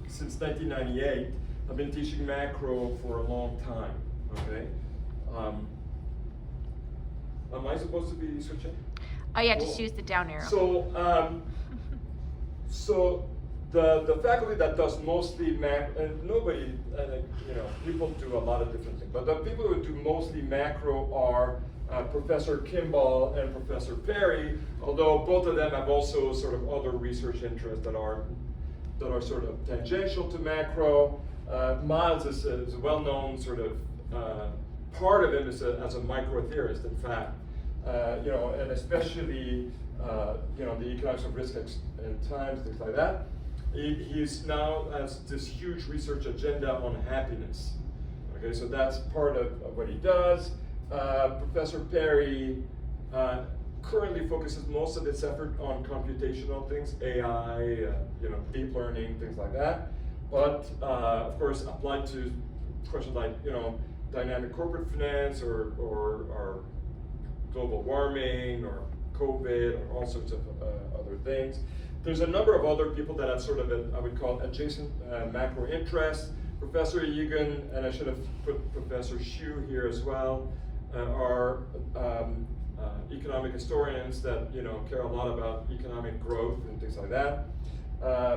since 1998. I've been teaching macro for a long time, okay? Am I supposed to be switching? Oh yeah, just use the down arrow. So the faculty that does mostly macro, and nobody, people do a lot of different things, but the people who do mostly macro are Professor Kimball and Professor Perry, although both of them have also sort of other research interests that are sort of tangential to macro. Miles is a well-known sort of, part of him is as a micro theorist, in fact. And especially, the economics of risk and times, things like that. He's now has this huge research agenda on happiness. Okay, so that's part of what he does. Professor Perry currently focuses most of its effort on computational things, AI, deep learning, things like that. But of course, applied to questions like dynamic corporate finance or global warming or COVID or all sorts of other things. There's a number of other people that have sort of I would call adjacent macro interests. Professor Egan, and I should have put Professor Xu here as well, are economic historians that care a lot about economic growth and things like that.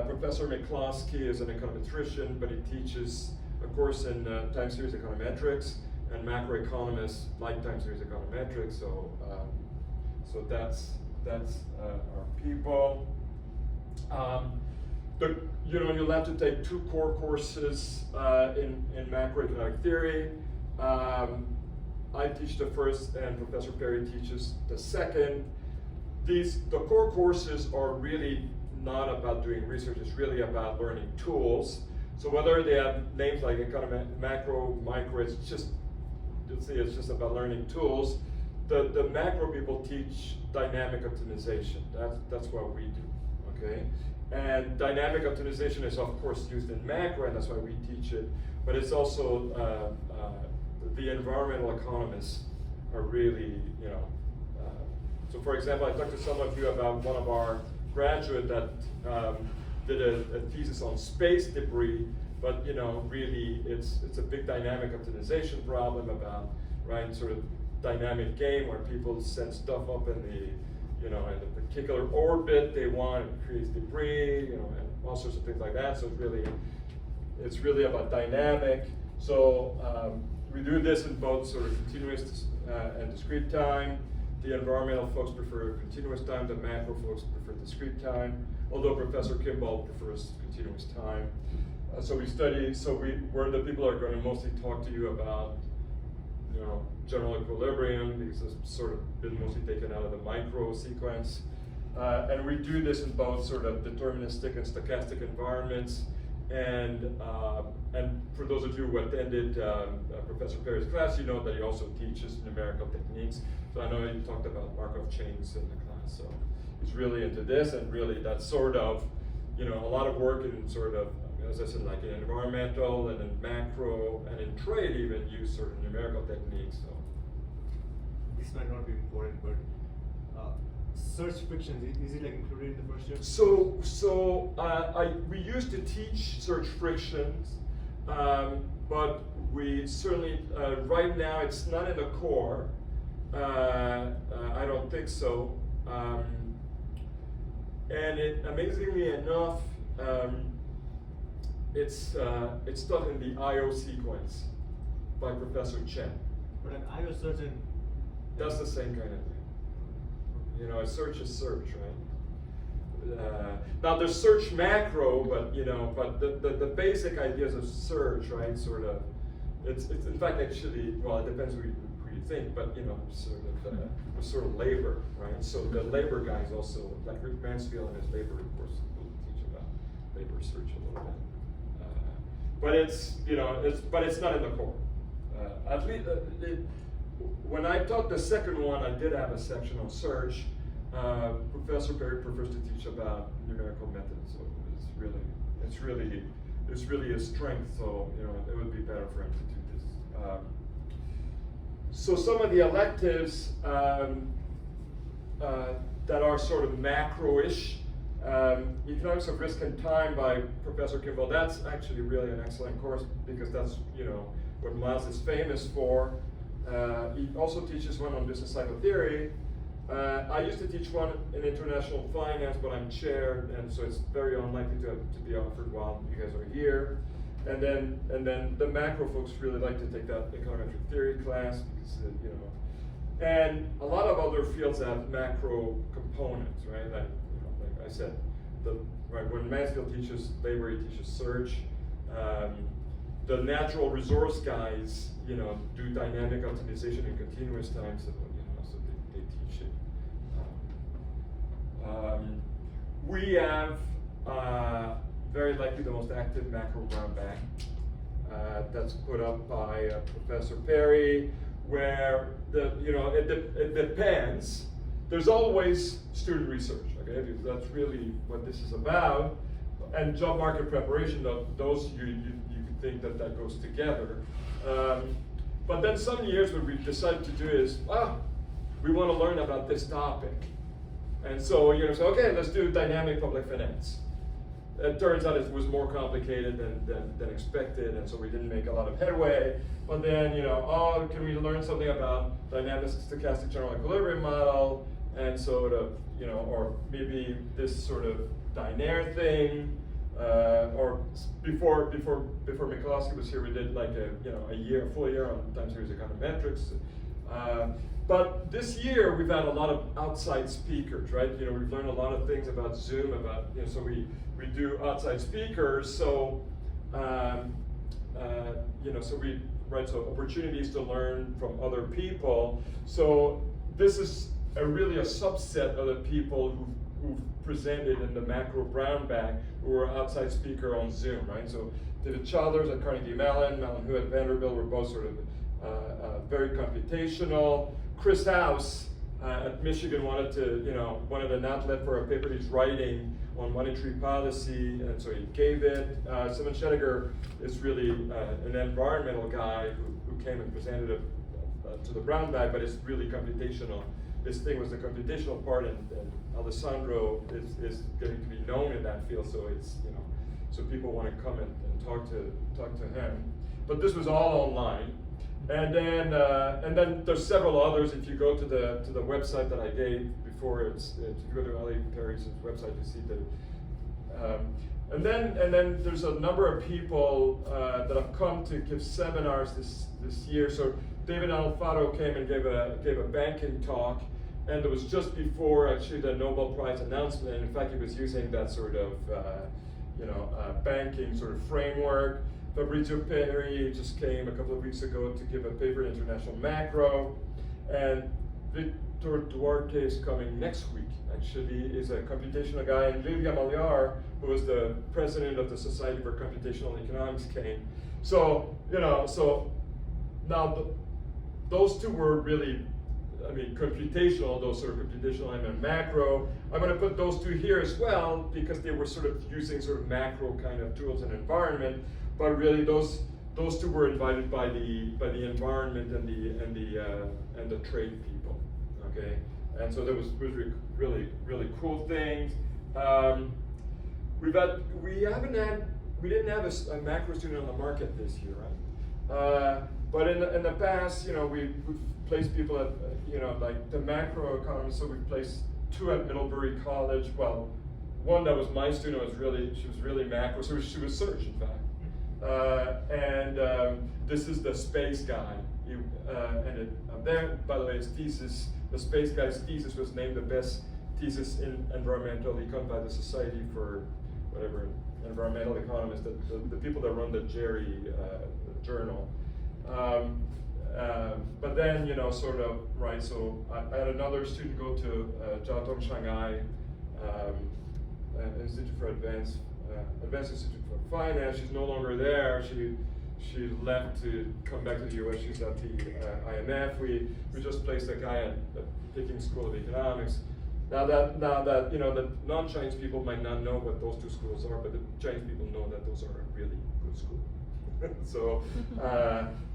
Professor McCloskey is an econometrician, but he teaches a course in time series econometrics, and macroeconomists like time series econometrics. So that's our people. You'll have to take 2 core courses in macroeconomic theory. I teach the first, and Professor Perry teaches the second. The core courses are really not about doing research, it's really about learning tools. So whether they have names like macro, micro, it's just about learning tools. The macro people teach dynamic optimization. That's what we do, okay? And dynamic optimization is of course used in macro, and that's why we teach it. But it's also the environmental economists are really, so for example, I talked to some of you about one of our graduates that did a thesis on space debris, but really it's a big dynamic optimization problem about, right, sort of dynamic game where people send stuff up in the, in a particular orbit they want, it creates debris, and all sorts of things like that. So it's really about dynamic. So we do this in both sort of continuous and discrete time. The environmental folks prefer continuous time, the macro folks prefer discrete time, although Professor Kimball prefers continuous time. We're the people are going to mostly talk to you about, general equilibrium, because it's sort of been mostly taken out of the micro sequence. And we do this in both sort of deterministic and stochastic environments. And for those of you who attended Professor Perry's class, you know that he also teaches numerical techniques. So I know he talked about Markov chains in the class. So he's really into this, and really that's sort of, a lot of work in sort of, as I said, like in environmental and in macro and in trade even use sort of numerical techniques. So this might not be important, but search frictions, is it like included in the first year? We used to teach search frictions, but we certainly, right now it's not in the core. I don't think so. And amazingly enough, it's taught in the IO sequence by Professor Chen. But an IO search and that's the same kind of thing. A search is search, right? Now there's search macro, but the basic ideas of search, right? Sort of, it's in fact actually, well, it depends who you think, but sort of labor, right? So the labor guys also, like Rick Mansfield in his labor course, will teach about labor search a little bit. But it's not in the core. At least when I taught the second one, I did have a section on search. Professor Perry prefers to teach about numerical methods, so it's really his strength. So it would be better for him to do this. So some of the electives that are sort of macro-ish, Economics of Risk and Time by Professor Kimball. That's actually really an excellent course because that's what Miles is famous for. He also teaches one on business cycle theory. I used to teach one in international finance, but I'm chair, and so it's very unlikely to be offered while you guys are here. And then the macro folks really like to take that econometric theory class because and a lot of other fields have macro components, right? Like I said, when Mansfield teaches labor, he teaches search. The natural resource guys, do dynamic optimization in continuous time, so so they teach it. We have very likely the most active macro brown bag. That's put up by Professor Perry, where it depends. There's always student research, okay? Because that's really what this is about. And job market preparation, those you could think that goes together. But then some years what we decided to do is, we want to learn about this topic. And so so okay, let's do dynamic public finance. It turns out it was more complicated than expected, and so we didn't make a lot of headway. But then, can we learn something about dynamic stochastic general equilibrium model, and sort of, or maybe this sort of Dynaire thing, or before Mikulowski was here, we did like a full year on time series econometrics. But this year we've had a lot of outside speakers, right? We've learned a lot of things about Zoom, about so we do outside speakers. So so opportunities to learn from other people. So this is really a subset of the people who've presented in the macro brown bag who were outside speaker on Zoom, right? So David Childers at Carnegie Mellon, Hu at Vanderbilt were both sort of very computational. Chris House at Michigan wanted an outlet for a paper he's writing on monetary policy, and so he gave it. Simon Schetttinger is really an environmental guy who came and presented it to the brown bag, but it's really computational. His thing was the computational part, and Alessandro is getting to be known in that field, so it's so people want to come and talk to him. But this was all online. And then there's several others. If you go to the website that I gave before, if you go to Ali Perry's website, you see that. And then there's a number of people that have come to give seminars this year. So David Alfaro came and gave a banking talk, and it was just before actually the Nobel Prize announcement. And in fact, he was using that sort of banking sort of framework. Fabrizio Perry just came a couple of weeks ago to give a paper in International Macro, and Victor Duarte is coming next week. Actually, is a computational guy, and Lilia Maliar, who was the president of the Society for Computational Economics, came. So so now those two were really, computational. Those sort of computational and macro. I'm going to put those two here as well because they were sort of using sort of macro kind of tools and environment. But really, those two were invited by the environment and the trade people, okay. And so there was really cool things. We didn't have a macro student on the market this year, right? But in the past, we've placed people at like the macro economists. So we placed two at Middlebury College. Well, one that was my student she was really macro. So she was search, in fact. This is the space guy. There, by the way, his thesis, the space guy's thesis was named the best thesis in environmental econ by the Society for whatever, environmental economists, the people that run the Jerry journal. But then, sort of, right, so I had another student go to Jiao Tong Shanghai Institute for Advanced Institute for Finance. She's no longer there. She left to come back to the US. She's at the IMF. We just placed a guy at the Peking School of Economics. Now that the non-Chinese people might not know what those two schools are, but the Chinese people know that those are a really good school. So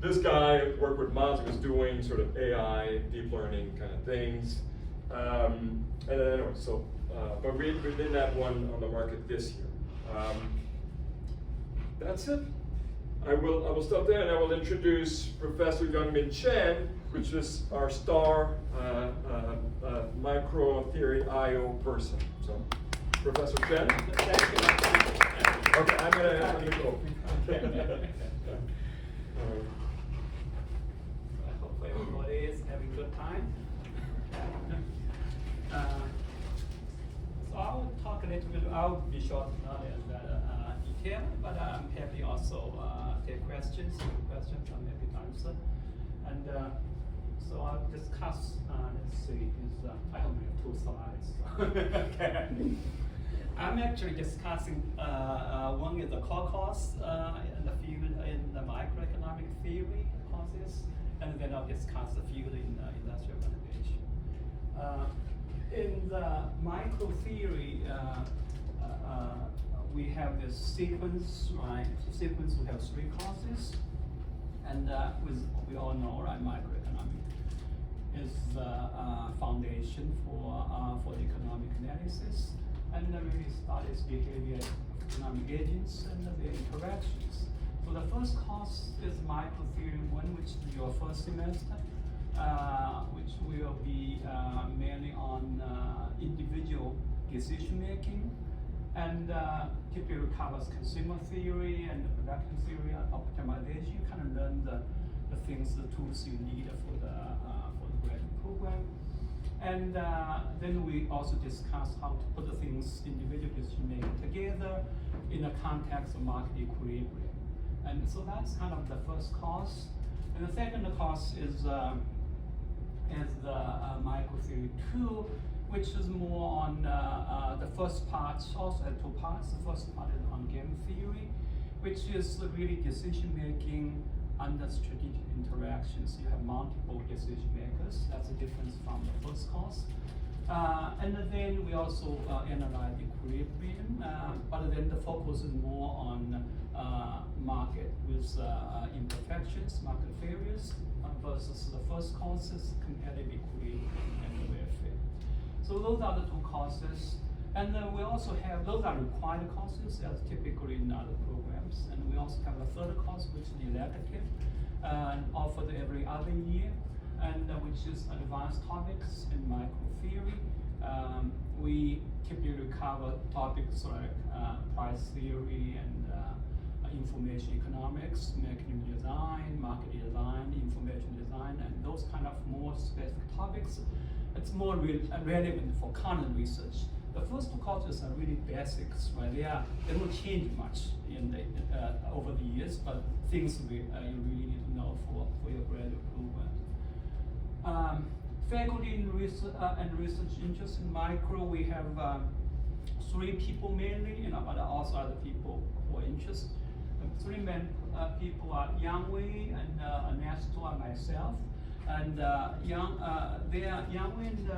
this guy worked with Miles. He was doing sort of AI, deep learning kind of things. And then anyway, so but we didn't have one on the market this year. That's it. I will stop there and I will introduce Professor Youngmin Chen, which is our star microtheory IO person. So, Professor Chen. Okay, I'm gonna go. I hope everybody is having a good time. So I will talk a little bit. I'll be short, not as detailed, but I'm happy also take questions. Questions I'm happy to answer. And so I'll discuss. Let's see. I only have 2 slides. Okay. I'm actually discussing one is the core course in the field in the microeconomic theory courses, and then I'll discuss the field in industrial validation. In the micro theory, we have this sequence, right? Sequence, we have 3 courses, and we all know, right? Microeconomic is the foundation for the economic analysis, and really studies behavior of economic agents and their interactions. So the first course is micro theory 1, which is your first semester, which will be mainly on individual decision making, and typically covers consumer theory and production theory and optimization. You kind of learn the things, the tools you need for the graduate program. And then we also discuss how to put the things, individual decision making together in the context of market equilibrium. And so that's kind of the first course. And the second course is the micro theory 2, which is more on the first part. Also had 2 parts. The first part is on game theory, which is really decision making under strategic interactions. You have multiple decision makers. That's a difference from the first course. And then we also analyze equilibrium, but then the focus is more on market with imperfections, market failures, versus the first courses, competitive equilibrium and welfare. So those are the 2 courses. And we also have, those are required courses as typically in other programs. And we also have a 3rd course, which is elective, offered every other year, and which is advanced topics in micro theory. We typically cover topics like price theory and information economics, mechanism design, market design, information design, and those kind of more specific topics. It's more relevant for current research. The first 2 courses are really basics, right? They don't change much in the, over the years, but things you really need to know for your graduate program. Faculty and research interest in micro, we have 3 people mainly, but also other people who are interested. 3 main people are Yang Wei and Ernesto and myself. And Yang Wei and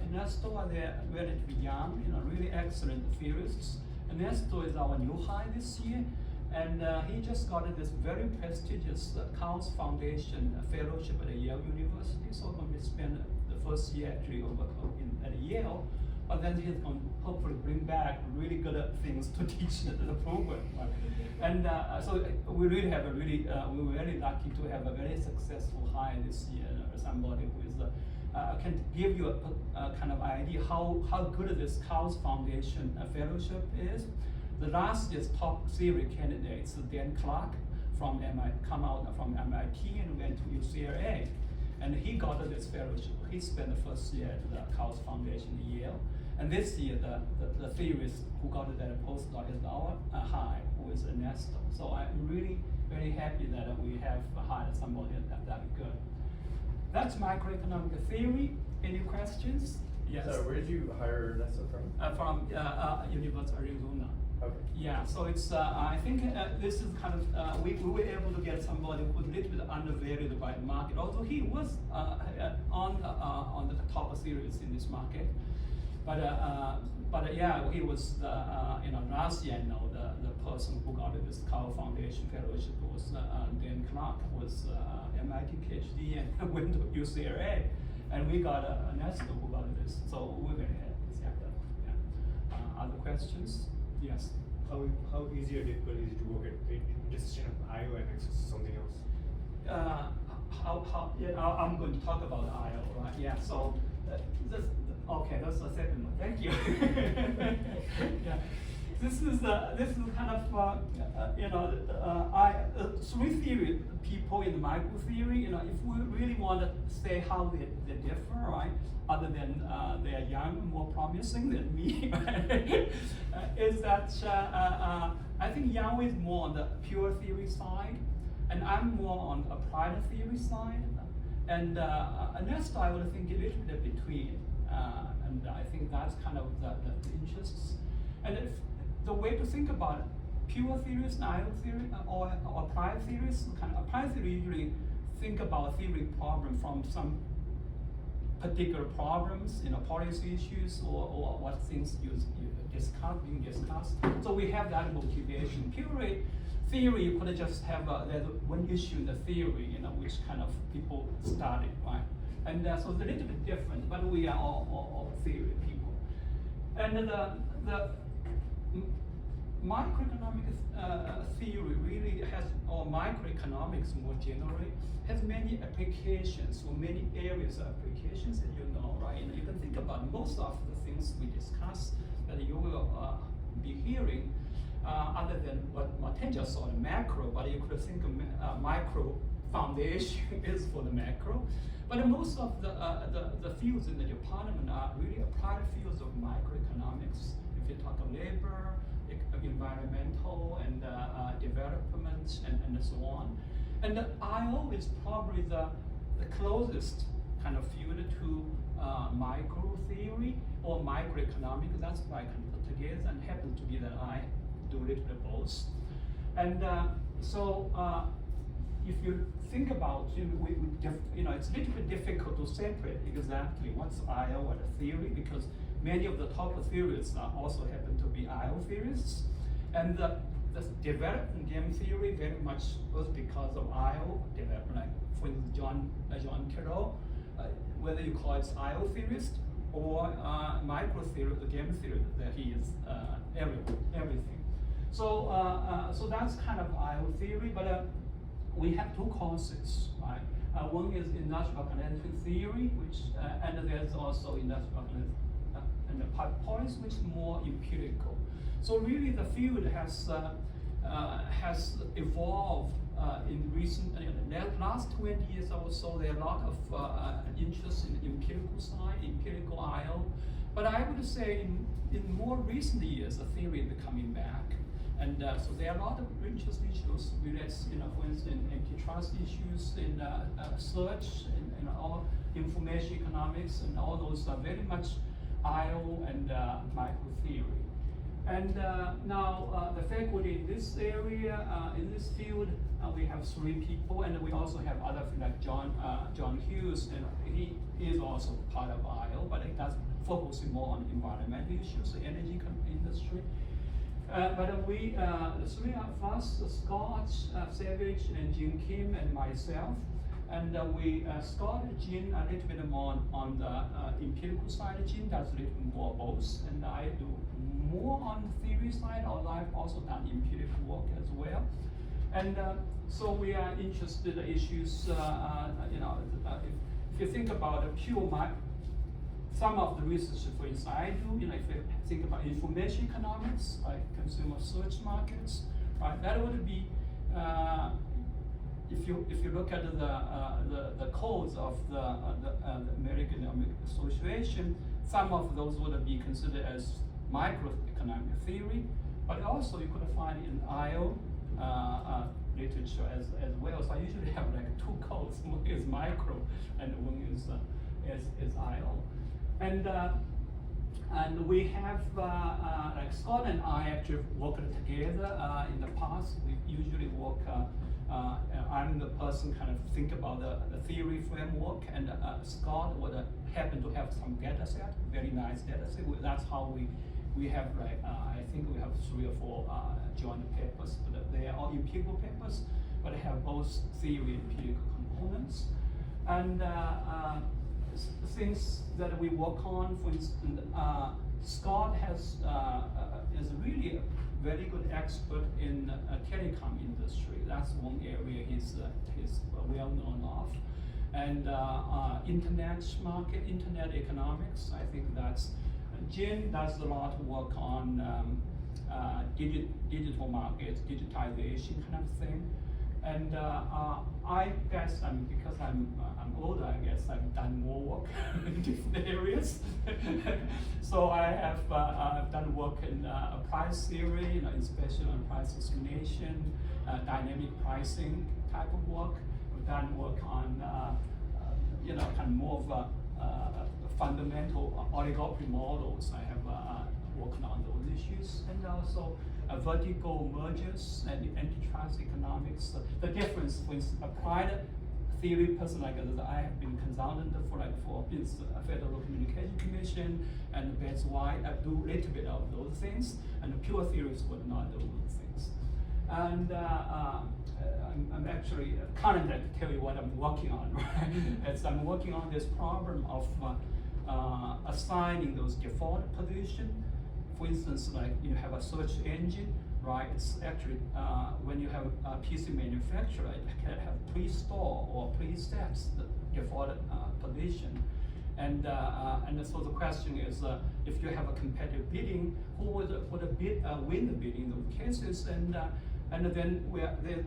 Ernesto are relatively young, really excellent theorists. Ernesto is our new hire this year, and he just got this very prestigious Cowles Foundation fellowship at Yale University. So he's going to spend the first year actually at Yale, but then he's going to hopefully bring back really good things to teach the program. Right? And so we really have we're really lucky to have a very successful hire this year. Somebody who is can give you a kind of idea how good this Cowles Foundation fellowship is. The last year's top theory candidates, Dan Clark from come out from MIT and went to UCLA, and he got this fellowship. He spent the first year at the Cowles Foundation at Yale, and this year the theorist who got that postdoc is our hire, who is Ernesto. So I'm really very happy that we have hired somebody that good. That's microeconomic theory. Any questions? Yes. So where did you hire Ernesto from? From University of Arizona. Okay. Yeah, so it's, I think this is kind of, we were able to get somebody who's a little bit undervalued by the market, although he was on the top series in this market. But yeah, he was the, last year, the person who got this Cowles Foundation fellowship was Dan Clark, who was MIT PhD and went to UCLA, and we got Ernesto who got this, so we're very happy. Yeah. other questions? Yes. How easy or difficult is it to work at intersection of IO and something else? I'm going to talk about IO, right? Yeah. So okay, that's the second one. Thank you. Yeah. This is kind of three theory people in the micro theory. If we really want to say how they differ, right? Other than they are young, more promising than me, is that I think Yang is more on the pure theory side, and I'm more on applied theory side, and Ernesto I would think a little bit between, and I think that's kind of the interests, and if the way to think about it, pure theories, IO theory, or applied theories, kind of applied theory usually think about theory problem from some particular problems, policy issues, or what things being discussed. So we have that motivation. Pure theory, you could just have there's one issue in the theory, which kind of people study, right? And so it's a little bit different, but we are all theory people. And the microeconomic theory really has, or microeconomics more generally, has many applications, or many areas of applications that right? And you can think about most of the things we discuss that you will be hearing, other than what Martin just saw, the macro, but you could think of micro foundation is for the macro. But most of the fields in the department are really applied fields of microeconomics. If you talk of labor, environmental, and development, and so on. And the IO is probably the closest kind of field to micro theory or microeconomics. That's why I can put together, and happens to be that I do a little bit both. And so if you think about it's a little bit difficult to separate exactly what's IO or the theory, because many of the top theorists also happen to be IO theorists. And the development game theory very much was because of IO development. Like for instance, John Carroll, whether you call it IO theorist or micro theory, the game theory, that he is everything. So so that's kind of IO theory, but we have two courses, right? One is industrial kinetic theory, which and there's also industrial kinetic and the points which is more empirical. So really the field has evolved in recent, last 20 years or so. There are a lot of interest in the empirical side, empirical IO. But I would say in more recent years, the theory is coming back. And so there are a lot of interest issues related, for instance, in antitrust issues, in search, in all information economics, and all those are very much IO and micro theory. And now the faculty in this area, in this field, we have 3 people, and we also have other like John Hughes, and he is also part of IO, but he does focus more on environmental issues, the energy industry. But we, the 3 of us, Scott, Savage, and Jin Kim, and myself, and we Scott and Jin a little bit more on the empirical side. Jin does a little bit more both, and I do more on the theory side, although I've also done empirical work as well. And so we are interested in issues, if you think about the pure some of the research, for instance, I do, if you think about information economics, like consumer search markets, right? That would be, if you look at the codes of the American Economic Association, some of those would be considered as microeconomic theory, but also you could find in IO literature as well. So I usually have like 2 codes. One is micro, and one is IO. And we have like Scott and I actually worked together in the past. We usually work. I'm the person kind of think about the theory framework, and Scott would happen to have some data set, very nice data set. That's how we have like I think we have 3 or 4 joint papers. But they are all empirical papers, but they have both theory and empirical components. And things that we work on, for instance, Scott is really a very good expert in telecom industry. That's one area he's well known of. And internet market, internet economics, I think that's, Jim does a lot of work on digital markets, digitization kind of thing. And I guess because I'm older, I guess I've done more work in different areas. So I have I've done work in price theory, especially on price discrimination, dynamic pricing type of work. I've done work on kind of more of fundamental oligopoly models. I have worked on those issues, and also vertical mergers and antitrust economics. The difference with applied theory person like that, I have been consultant for Federal Communication Commission and Best White. I do a little bit of those things, and pure theorists would not do those things. And I'm actually currently to tell you what I'm working on. Right? As I'm working on this problem of assigning those default position. For instance, like you have a search engine, right? It's actually when you have a PC manufacturer, it can have pre-store or pre-set the default position, and so the question is, if you have a competitive bidding, who would win the bidding in those cases? And then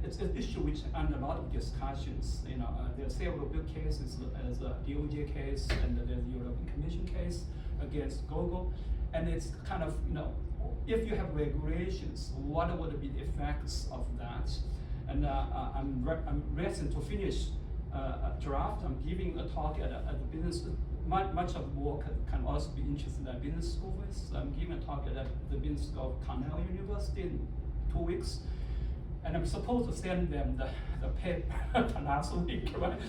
it's an issue which under a lot of discussions. There are several big cases, as a DOJ case, and there's the European Commission case against Google. And it's kind of, if you have regulations, what would be the effects of that? And I'm racing to finish a draft. I'm giving a talk at the business. Much of work can also be interested in business school with. So I'm giving a talk at the business school of Cornell University in 2 weeks. And I'm supposed to send them the paper last week, right?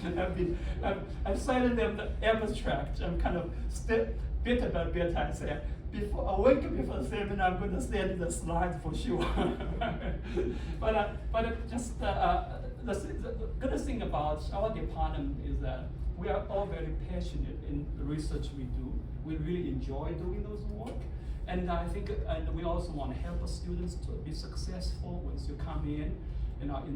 I'm sending them the abstract. I'm kind of bit by bit, I say, a week before the seminar, I'm going to send the slides for sure. but just the good thing about our department is that we are all very passionate in the research we do. We really enjoy doing those work. And I think, and we also want to help students to be successful once you come in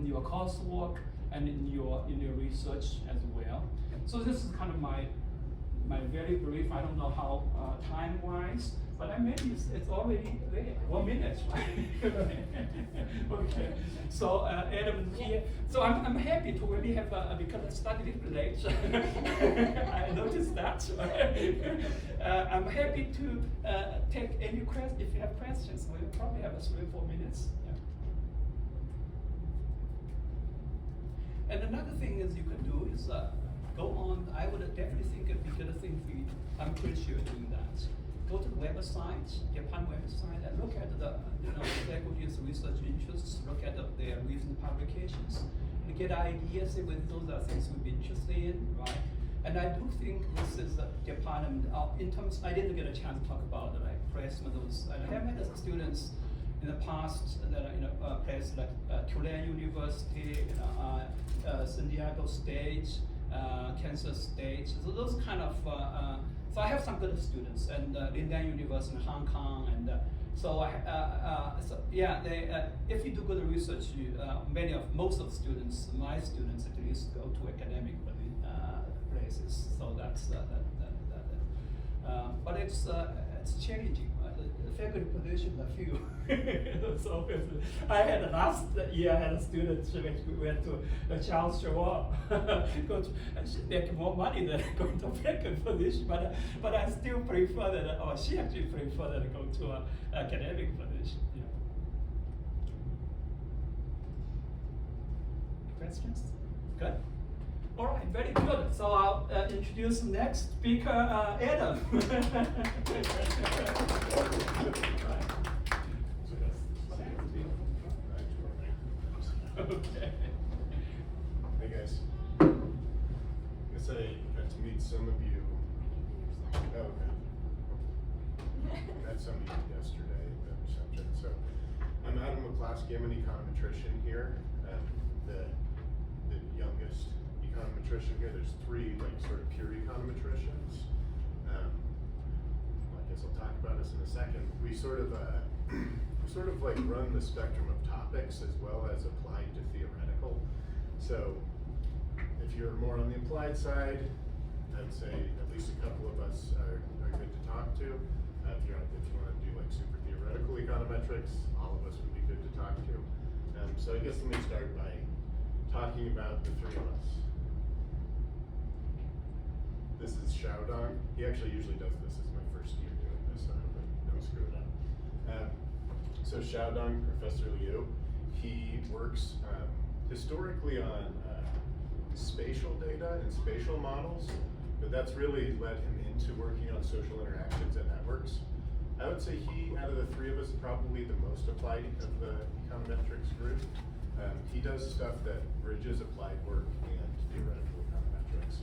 your coursework and in your research as well. So this is kind of my very brief. I don't know how time-wise, but maybe it's already there. 1 minute, right? Okay. So Adam here. So I'm happy to really have because I started a little late. I noticed that. I'm happy to take any questions. If you have questions, we'll probably have 3 or 4 minutes. Yeah. And another thing is you can do is go on. I would definitely think it'd be a good thing for you. I'm pretty sure you're doing that. Go to the website, Japan website, and look at the faculty's research interests. Look at their recent publications, and get ideas. Say whether those are things we'd be interested in, right? And I do think this is a department in terms. I didn't get a chance to talk about like placement. I have had students in the past that are places like Tulane University, San Diego State, Kansas State. So those kind of. So I have some good students, and Lindan University in Hong Kong, and if you do good research, most of the students, my students at least, go to academic places. So that's but it's challenging. The faculty positions are few. So I had last year, I had a student which went to Charles Schwab, and she make more money than going to faculty position, but I still prefer that, or she actually prefer that go to an academic position. Yeah. Questions? Good. All right, very good. So I'll introduce the next speaker, Adam. Okay. Hey guys. I guess I got to meet some of you. Oh, okay. Met some of you yesterday at the reception. So I'm Adam McCloskey. I'm an econometrician here. The youngest econometrician here. There's 3 like sort of pure econometricians. I guess economics. I'll talk about this in a second. We sort of like run the spectrum of topics as well as applied to theoretical. So if you're more on the applied side, I'd say at least a couple of us are good to talk to. If you want to do like super theoretical econometrics, all of us would be good to talk to. So I guess let me start by talking about the three of us. This is Xiaodong. He actually usually does this. It's my first year doing this, so I hope I don't screw it up. So Xiaodong, Professor Liu, he works historically on spatial data and spatial models, but that's really led him into working on social interactions and networks. I would say he, out of the three of us, is probably the most applied of the econometrics group. He does stuff that bridges applied work and theoretical econometrics.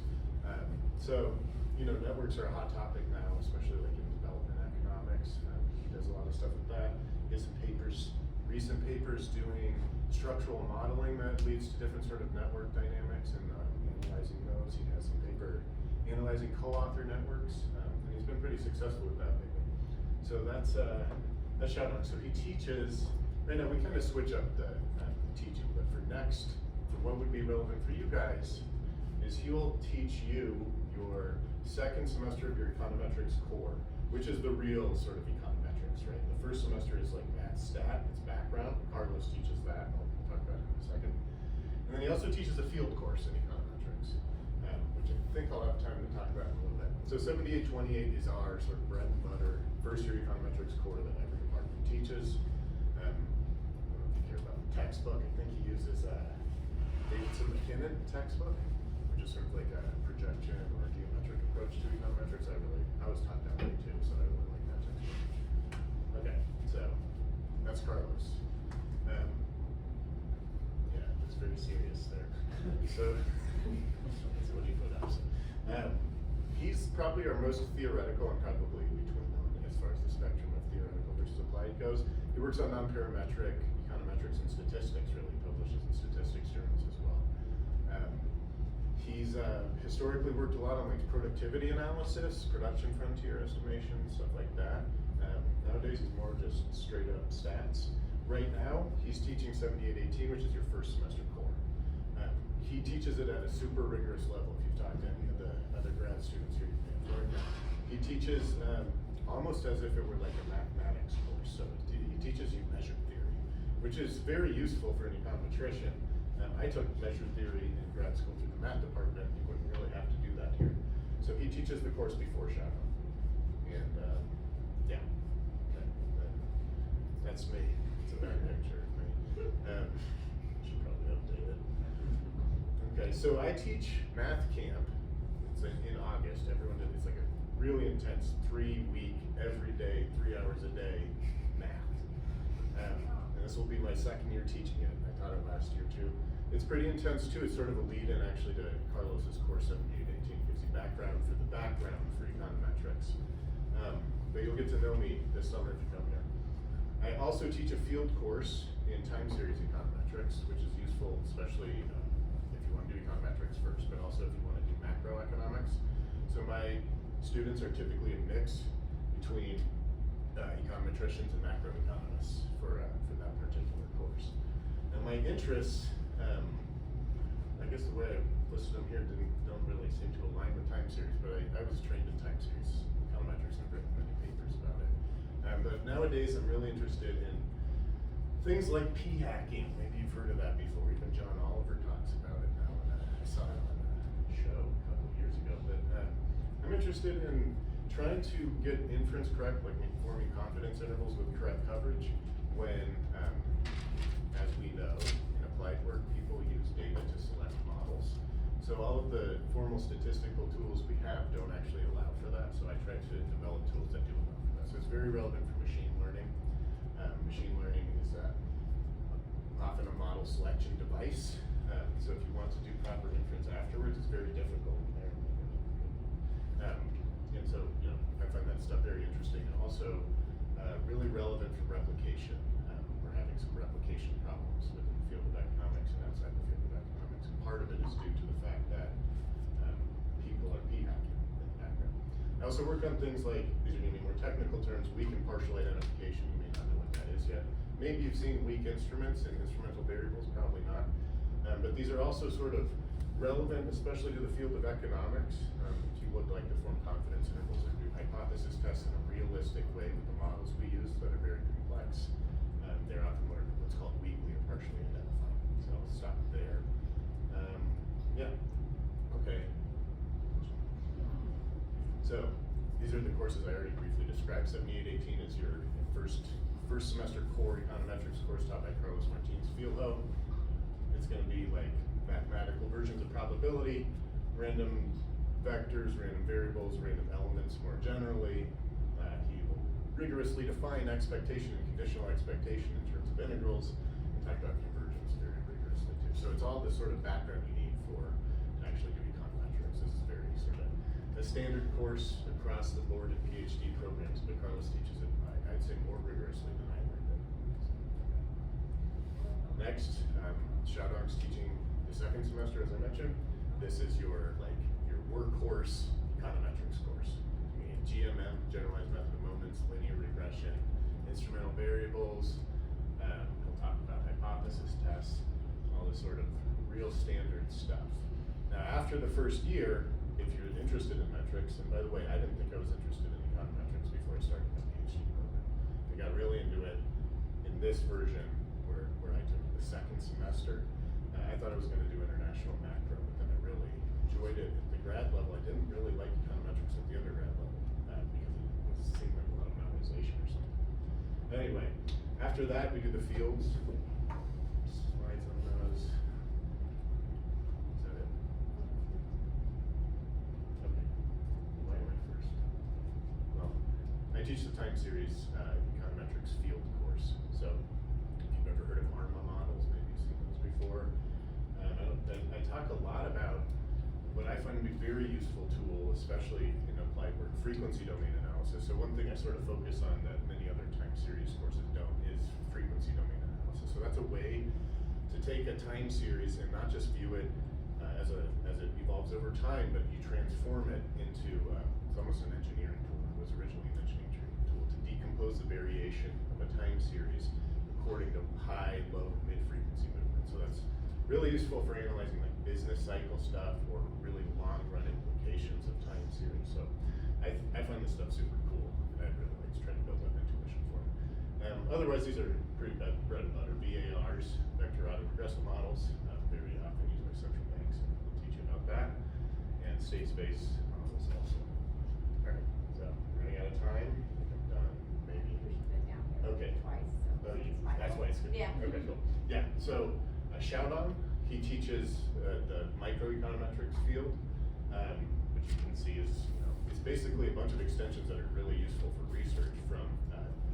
So, networks are a hot topic now, especially like in development economics. He does a lot of stuff with that. He has some papers, recent papers doing structural modeling that leads to different sort of network dynamics and analyzing those. He has some paper analyzing co-author networks, and he's been pretty successful with that lately. So that's Xiaodong. So he teaches, right now we kind of switch up the teaching, but for what would be relevant for you guys is he will teach you your second semester of your econometrics core, which is the real sort of econometrics, right? The first semester is like math stat, it's background. Carlos teaches that, I'll talk about it in a second. And then he also teaches a field course in econometrics, which I think I'll have time to talk about in a little bit. So 7828 is our sort of bread and butter first year econometrics core that every department teaches. I don't know if you care about the textbook. I think he uses Davidson McKinnon textbook, which is sort of like a projection or a geometric approach to econometrics. I was taught that way too, so I really like that textbook. Okay, so that's Carlos. Yeah, it's very serious there. So that's what he put up. So, he's probably our most theoretical and probably between them as far as the spectrum of theoretical versus applied goes. He works on non-parametric econometrics and statistics, really publishes in statistics journals as well. He's historically worked a lot on like productivity analysis, production frontier estimation, stuff like that. Nowadays he's more just straight up stats. Right now he's teaching 7818, which is your first semester core. He teaches it at a super rigorous level. If you've talked to any of the other grad students here in Florida, he teaches almost as if it were like a mathematics course. So he teaches you measure theory, which is very useful for an econometrician. I took measure theory in grad school through the math department. You wouldn't really have to do that here. So he teaches the course before Xiaodong. And yeah, that's me. It's a bad picture of me. Should probably update it. Okay, so I teach math camp. It's in August. It's like a really intense 3-week, every day, 3 hours a day math. And this will be my second year teaching it. I taught it last year too. It's pretty intense too. It's sort of a lead-in actually to Carlos's course 7818. Gives you background for econometrics. But you'll get to know me this summer if you come here. I also teach a field course in time series econometrics, which is useful especially if you want to do econometrics first, but also if you want to do macroeconomics. So my students are typically a mix between econometricians and macroeconomists for that particular course. Now my interests, I guess the way I listed them here don't really seem to align with time series, but I was trained in time series econometrics and I've written many papers about it. But nowadays I'm really interested in things like p-hacking. Maybe you've heard of that before. Even John Oliver talks about it now. I saw it on a show a couple of years ago. But I'm interested in trying to get inference correct, like forming confidence intervals with correct coverage when, as we know, in applied work, people use data to select models. So all of the formal statistical tools we have don't actually allow for that. So I try to develop tools that do allow for that. So it's very relevant for machine learning. Machine learning is often a model selection device. So if you want to do proper inference afterwards, it's very difficult there. And so, I find that stuff very interesting and also really relevant for replication. We're having some replication problems within the field of economics and outside the field of economics. And part of it is due to the fact that people are p-hacking in the background. I also work on things like, these are going to be more technical terms, weak and partial identification, you may not know what that is yet. Maybe you've seen weak instruments and instrumental variables, probably not. But these are also sort of relevant, especially to the field of economics. If you would like to form confidence intervals and do hypothesis tests in a realistic way with the models we use that are very complex, they're often what's called weakly or partially identified. So I'll stop there. Yeah, okay. So these are the courses I already briefly described. 7818 is your first semester core econometrics course taught by Carlos Martins Filho. It's going to be like mathematical versions of probability, random vectors, random variables, random elements more generally. He will rigorously define expectation and conditional expectation in terms of integrals, and talk about convergence very rigorously too. So it's all the sort of background you need to actually do econometrics. This is very sort of a standard course across the board in PhD programs, but Carlos teaches it, I'd say, more rigorously than I learned it. Next, Xiaodong's teaching the second semester, as I mentioned. This is your workhorse econometrics course. GMM, generalized method of moments, linear regression, instrumental variables. He'll talk about hypothesis tests, all this sort of real standard stuff. Now, after the first year, if you're interested in metrics, and by the way, I didn't think I was interested in econometrics before I started my PhD program. I got really into it in this version where I took the second semester. I thought I was going to do international macro, but then I really enjoyed it at the grad level. I didn't really like econometrics at the undergrad level because it seemed like a lot of memorization or something. Anyway, after that we do the fields. Slides on those. Is that it? Okay. Why am I first? Well, I teach the time series econometrics field course. So if you've ever heard of ARMA models, maybe you've seen those before. I talk a lot about what I find to be a very useful tool, especially in applied work, frequency domain analysis. So one thing I sort of focus on that many other time series courses don't is frequency domain analysis. So that's a way to take a time series and not just view it as it evolves over time, but you transform it into it's almost an engineering tool. It was originally an engineering tool to decompose the variation of a time series according to high, low, mid-frequency movement. So that's really useful for analyzing like business cycle stuff or really long-run implications of time series. So I find this stuff super cool. I'd really like to try to build up intuition for it. Otherwise, these are pretty bread and butter. VARs, vector autoregressive models, very often used by central banks. We'll teach you about that. And state space models also. All right, so running out of time. I think I'm done, maybe. Okay. Twice, so That's why it's good. Yeah. Okay, cool. Yeah, so Xiaodong, he teaches the microeconometrics field, which you can see is, it's basically a bunch of extensions that are really useful for research from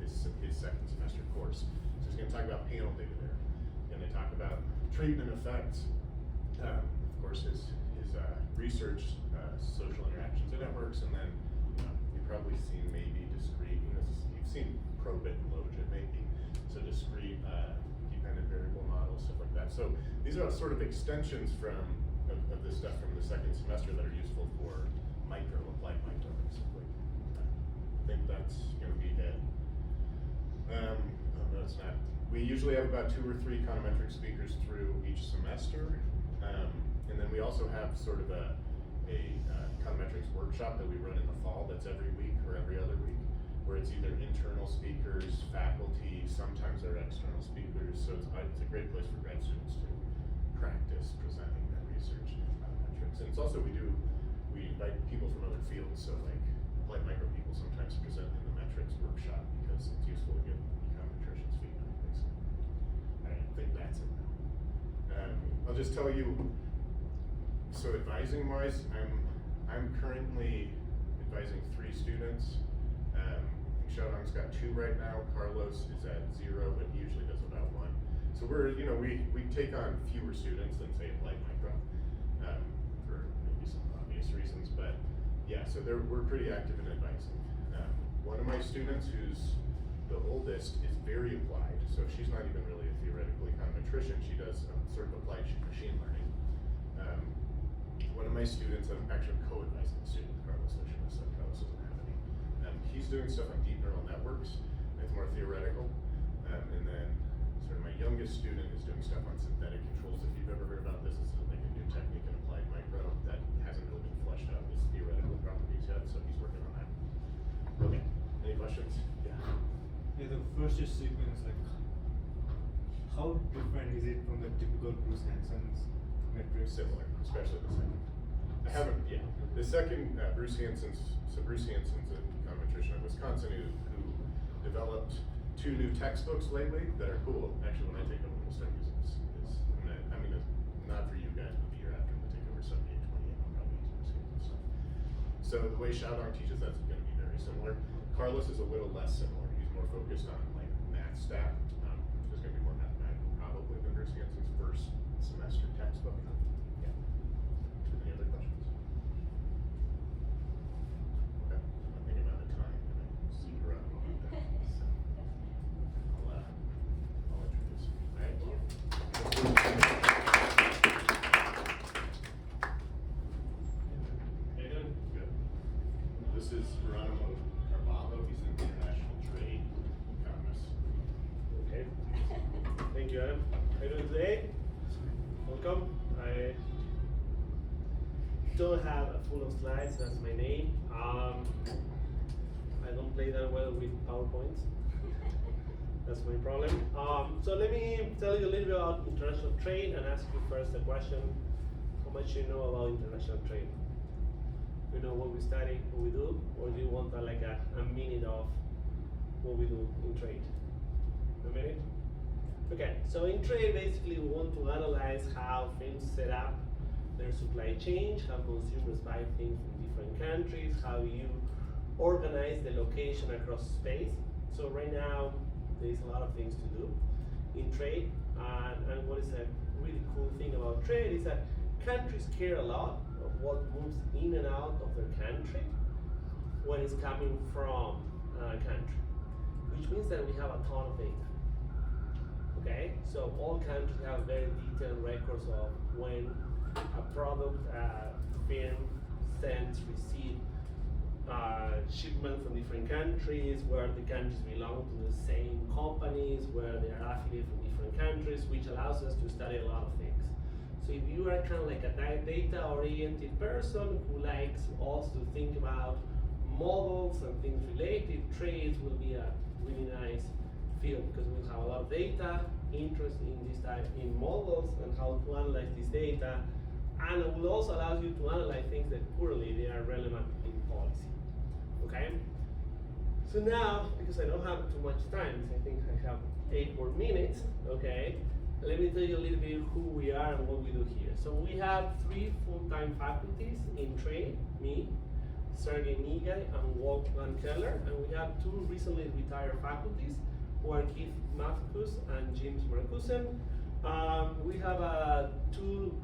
his second semester course. So he's going to talk about panel data there. And they talk about treatment effects. Of course, his research, social interactions and networks, and then you've probably seen maybe discrete, you've seen Probit and Logit maybe. So discrete dependent variable models, stuff like that. So these are sort of extensions of this stuff from the second semester that are useful for applied micro, basically. I think that's going to be it. Oh, no, it's not. We usually have about 2 or 3 econometric speakers through each semester. And then we also have sort of a econometrics workshop that we run in the fall that's every week or every other week, where it's either internal speakers, faculty, sometimes they're external speakers. So it's a great place for grad students to practice presenting their research in econometrics. And it's also, we invite people from other fields, so like applied micro people sometimes present in the metrics workshop because it's useful to get econometricians' feedback, basically. I think that's it now. I'll just tell you, so advising wise, I'm currently advising 3 students. Xiaodong's got 2 right now. Carlos is at 0, but he usually does about 1. So we're, we take on fewer students than say applied micro, for maybe some obvious reasons, but yeah, so we're pretty active in advising. One of my students, who's the oldest, is very applied, so she's not even really a theoretical econometrician. She does sort of applied machine learning. One of my students, I'm actually co-advising the student with Carlos, so I shouldn't have said Carlos doesn't have any. He's doing stuff on deep neural networks. It's more theoretical. And then sort of my youngest student is doing stuff on synthetic controls. If you've ever heard about this, it's like a new technique in applied micro that hasn't really been fleshed out in its theoretical properties yet, so he's working on that. Okay, any questions? Yeah. Yeah, the first year sequence, like, how different is it from the typical Bruce Hansen's metrics? Similar, especially the second. I haven't, yeah. The second, Bruce Hansen's a econometrician in Wisconsin who developed 2 new textbooks lately that are cool. Actually, when I take over, we'll start using this. I mean, not for you guys, but the year after, when I take over 78, 28, I'll probably use Bruce Hansen stuff. So the way Xiaodong teaches that's going to be very similar. Carlos is a little less similar. He's more focused on like math stat. There's going to be more mathematical probably than Bruce Hansen's first semester textbook. Yeah. Any other questions? Okay. I'm thinking about the time and I see around a little bit. So I'll introduce you. All right. How you doing? Good. This is Geronimo Carvalho. He's an international trade economist. Okay. Thank you, Adam. How are you doing today? Welcome. I don't have a full of slides. That's my name. I don't play that well with PowerPoints. That's my problem. So let me tell you a little bit about international trade and ask you first a question. How much you know about international trade? You know what we study, what we do, or do you want like a minute of what we do in trade? A minute? Okay, so in trade, basically we want to analyze how things set up their supply chain, how consumers buy things from different countries, how you organize the location across space. So right now, there's a lot of things to do in trade, and what is a really cool thing about trade is that countries care a lot of what moves in and out of their country when it's coming from a country, which means that we have a ton of data. Okay, so all countries have very detailed records of when a product, firm sends, receive shipments from different countries, where the countries belong to the same companies, where they are affiliated from different countries, which allows us to study a lot of things. So if you are kind of like a data-oriented person who likes also to think about models and things related, trades will be a really nice field because we have a lot of data, interest in this type in models and how to analyze this data, and it will also allow you to analyze things that currently they are relevant in policy. Okay? So now, because I don't have too much time, I think I have 8 more minutes, okay? Let me tell you a little bit who we are and what we do here. So we have 3 full-time faculties in trade, me, Sergey Nigay, and Wolfgang Keller, and we have 2 recently retired faculties who are Keith Mathkus and James Marcusen. We have 2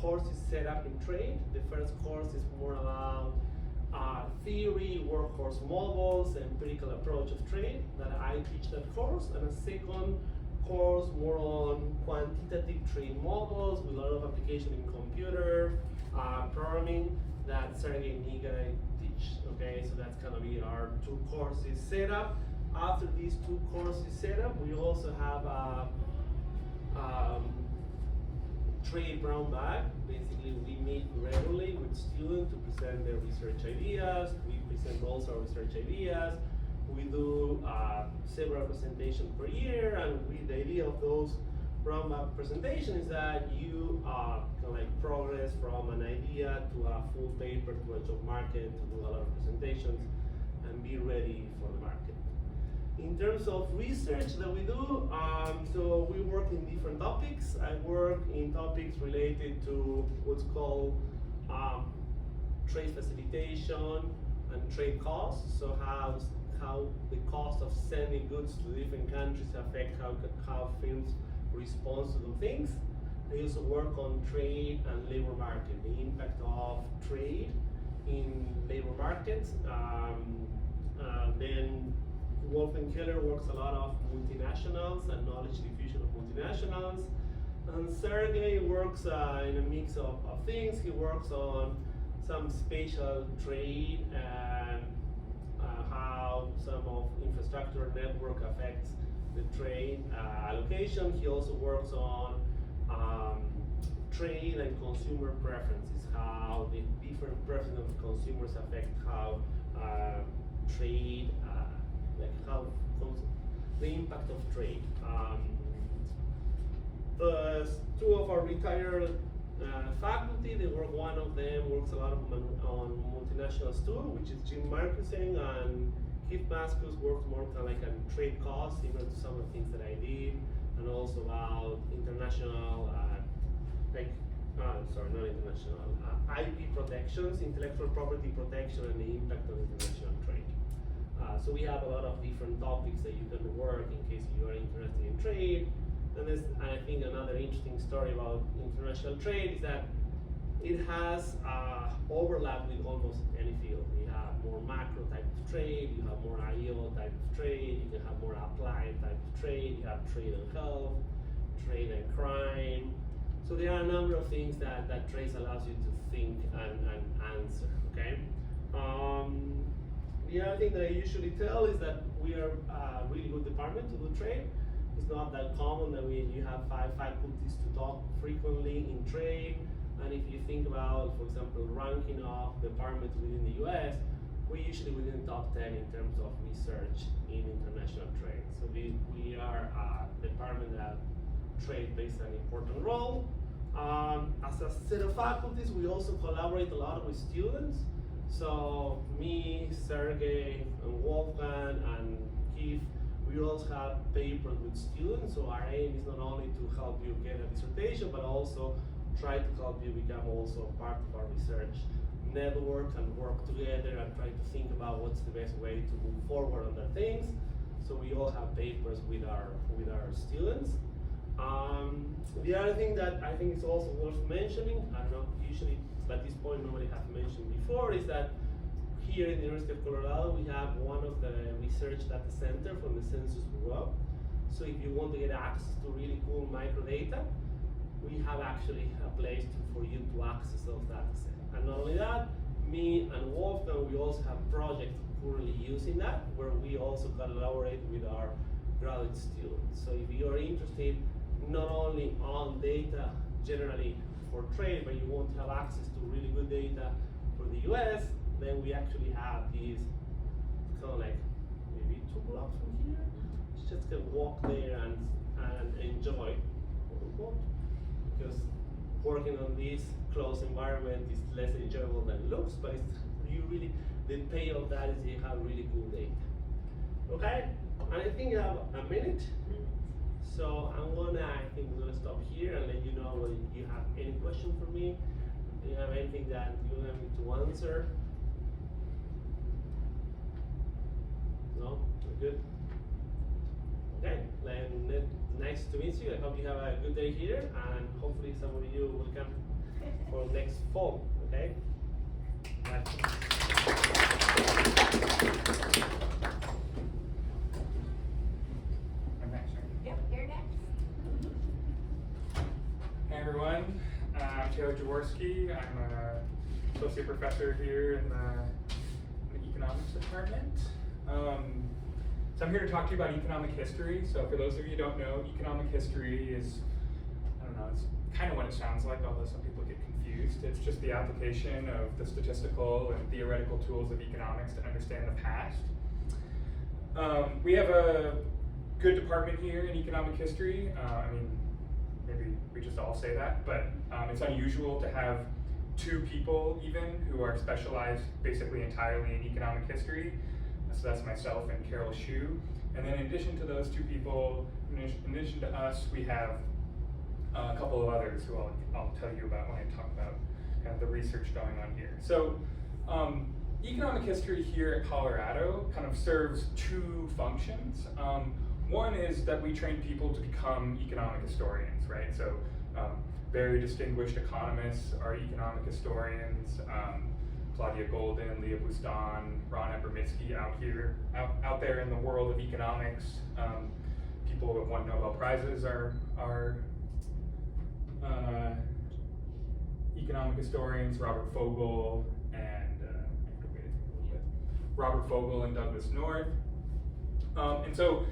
courses set up in trade. The first course is more about theory, workhorse models, empirical approach of trade, that I teach that course, and a second course more on quantitative trade models with a lot of application in computer programming that Sergey Nigay teach. Okay, so that's gonna be our 2 courses set up. After these 2 courses set up, we also have a trade brown bag. Basically, we meet regularly with students to present their research ideas. We present also our research ideas. We do several presentations per year, and the idea of those brown bag presentations is that you can like progress from an idea to a full paper to a job market, to do a lot of presentations and be ready for the market. In terms of research that we do, so we work in different topics. I work in topics related to what's called trade facilitation and trade costs. So how the cost of sending goods to different countries affect how firms respond to those things. I also work on trade and labor market, the impact of trade in labor markets. Then Wolfgang Keller works a lot of multinationals and knowledge diffusion of multinationals. And Sergey works in a mix of things. He works on some spatial trade and how some of infrastructure network affects the trade allocation. He also works on trade and consumer preferences, how the different preferences of consumers affect how trade, like how the impact of trade. Two of our retired faculty, one of them works a lot on multinationals too, which is Jim Marcuson, and Keith Maskus works more kind of like on trade costs, similar to some of the things that I did, and also about international, not international, IP protections, intellectual property protection, and the impact on international trade. So we have a lot of different topics that you can work in case you are interested in trade. And I think another interesting story about international trade is that it has overlap with almost any field. You have more macro type of trade, you have more IO type of trade, you can have more applied type of trade, you have trade and health, trade and crime. So there are a number of things that trade allows you to think and answer, okay? The other thing that I usually tell is that we are a really good department to do trade. It's not that common that you have 5 faculties to talk frequently in trade. And if you think about, for example, ranking of departments within the US, we're usually within the top 10 in terms of research in international trade. So we are a department that trade plays an important role. As a set of faculties, we also collaborate a lot with students. So me, Sergey, and Wolfgang, and Keith, we also have papers with students. So our aim is not only to help you get a dissertation, but also try to help you become also part of our research network and work together and try to think about what's the best way to move forward on the things. So we all have papers with our students. The other thing that I think is also worth mentioning, I don't know, usually at this point nobody has mentioned before, is that here in the University of Colorado we have one of the research data center from the Census Bureau. So if you want to get access to really cool microdata, we have actually a place for you to access those data sets. And not only that, me and Wolfgang, we also have projects currently using that, where we also collaborate with our graduate students. So if you are interested not only on data generally for trade, but you want to have access to really good data for the US, then we actually have these kind of like maybe 2 blocks from here. You just can walk there and enjoy, because working on this closed environment is less enjoyable than it looks, but the pay of that is you have really cool data. Okay? And I think I have a minute. So I think we're gonna stop here and let you know whether you have any question for me. Do you have anything that you want me to answer? No? We're good? Okay, then nice to meet you. I hope you have a good day here, and hopefully some of you will come for next fall, okay? Bye. Yep, you're next. Hey everyone, I'm Taylor Jaworski. I'm an associate professor here in the economics department. So I'm here to talk to you about economic history. So for those of you who don't know, economic history is, I don't know, it's kind of what it sounds like, although some people get confused. It's just the application of the statistical and theoretical tools of economics to understand the past. We have a good department here in economic history. I mean, maybe we just all say that, but it's unusual to have 2 people even who are specialized basically entirely in economic history. So that's myself and Carol Hsu. And then in addition to those 2 people, in addition to us, we have a couple of others who I'll tell you about when I talk about kind of the research going on here. So economic history here at Colorado kind of serves 2 functions. One is that we train people to become economic historians, right? So very distinguished economists are economic historians. Claudia Golden, Leah Bustan, Ron Abramitski out there in the world of economics. People who have won Nobel Prizes are economic historians. Robert Fogel and Douglas North. And so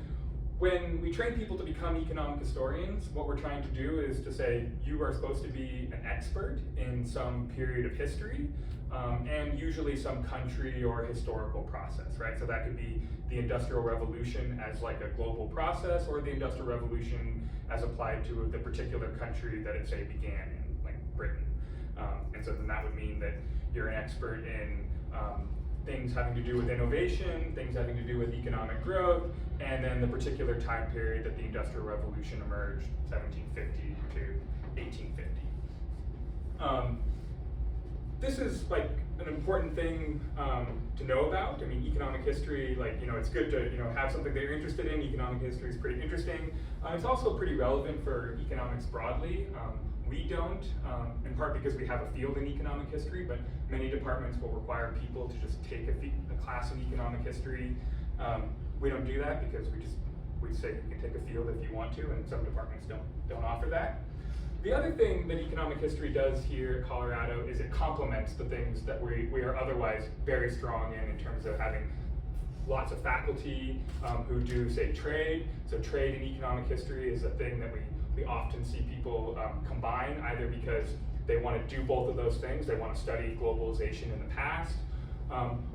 when we train people to become economic historians, what we're trying to do is to say, you are supposed to be an expert in some period of history, and usually some country or historical process, right? So that could be the Industrial Revolution as like a global process, or the Industrial Revolution as applied to the particular country that it, say, began in, like Britain. And so then that would mean that you're an expert in things having to do with innovation, things having to do with economic growth, and then the particular time period that the Industrial Revolution emerged, 1750 to 1850. This is like an important thing to know about. I mean, economic history, like, you know, it's good to, you know, have something that you're interested in. Economic history is pretty interesting. It's also pretty relevant for economics broadly. We don't, in part because we have a field in economic history, but many departments will require people to just take a class in economic history. We don't do that because we say you can take a field if you want to, and some departments don't offer that. The other thing that economic history does here at Colorado is it complements the things that we are otherwise very strong in terms of having lots of faculty who do, say, trade. So trade in economic history is a thing that we often see people combine, either because they want to do both of those things, they want to study globalization in the past,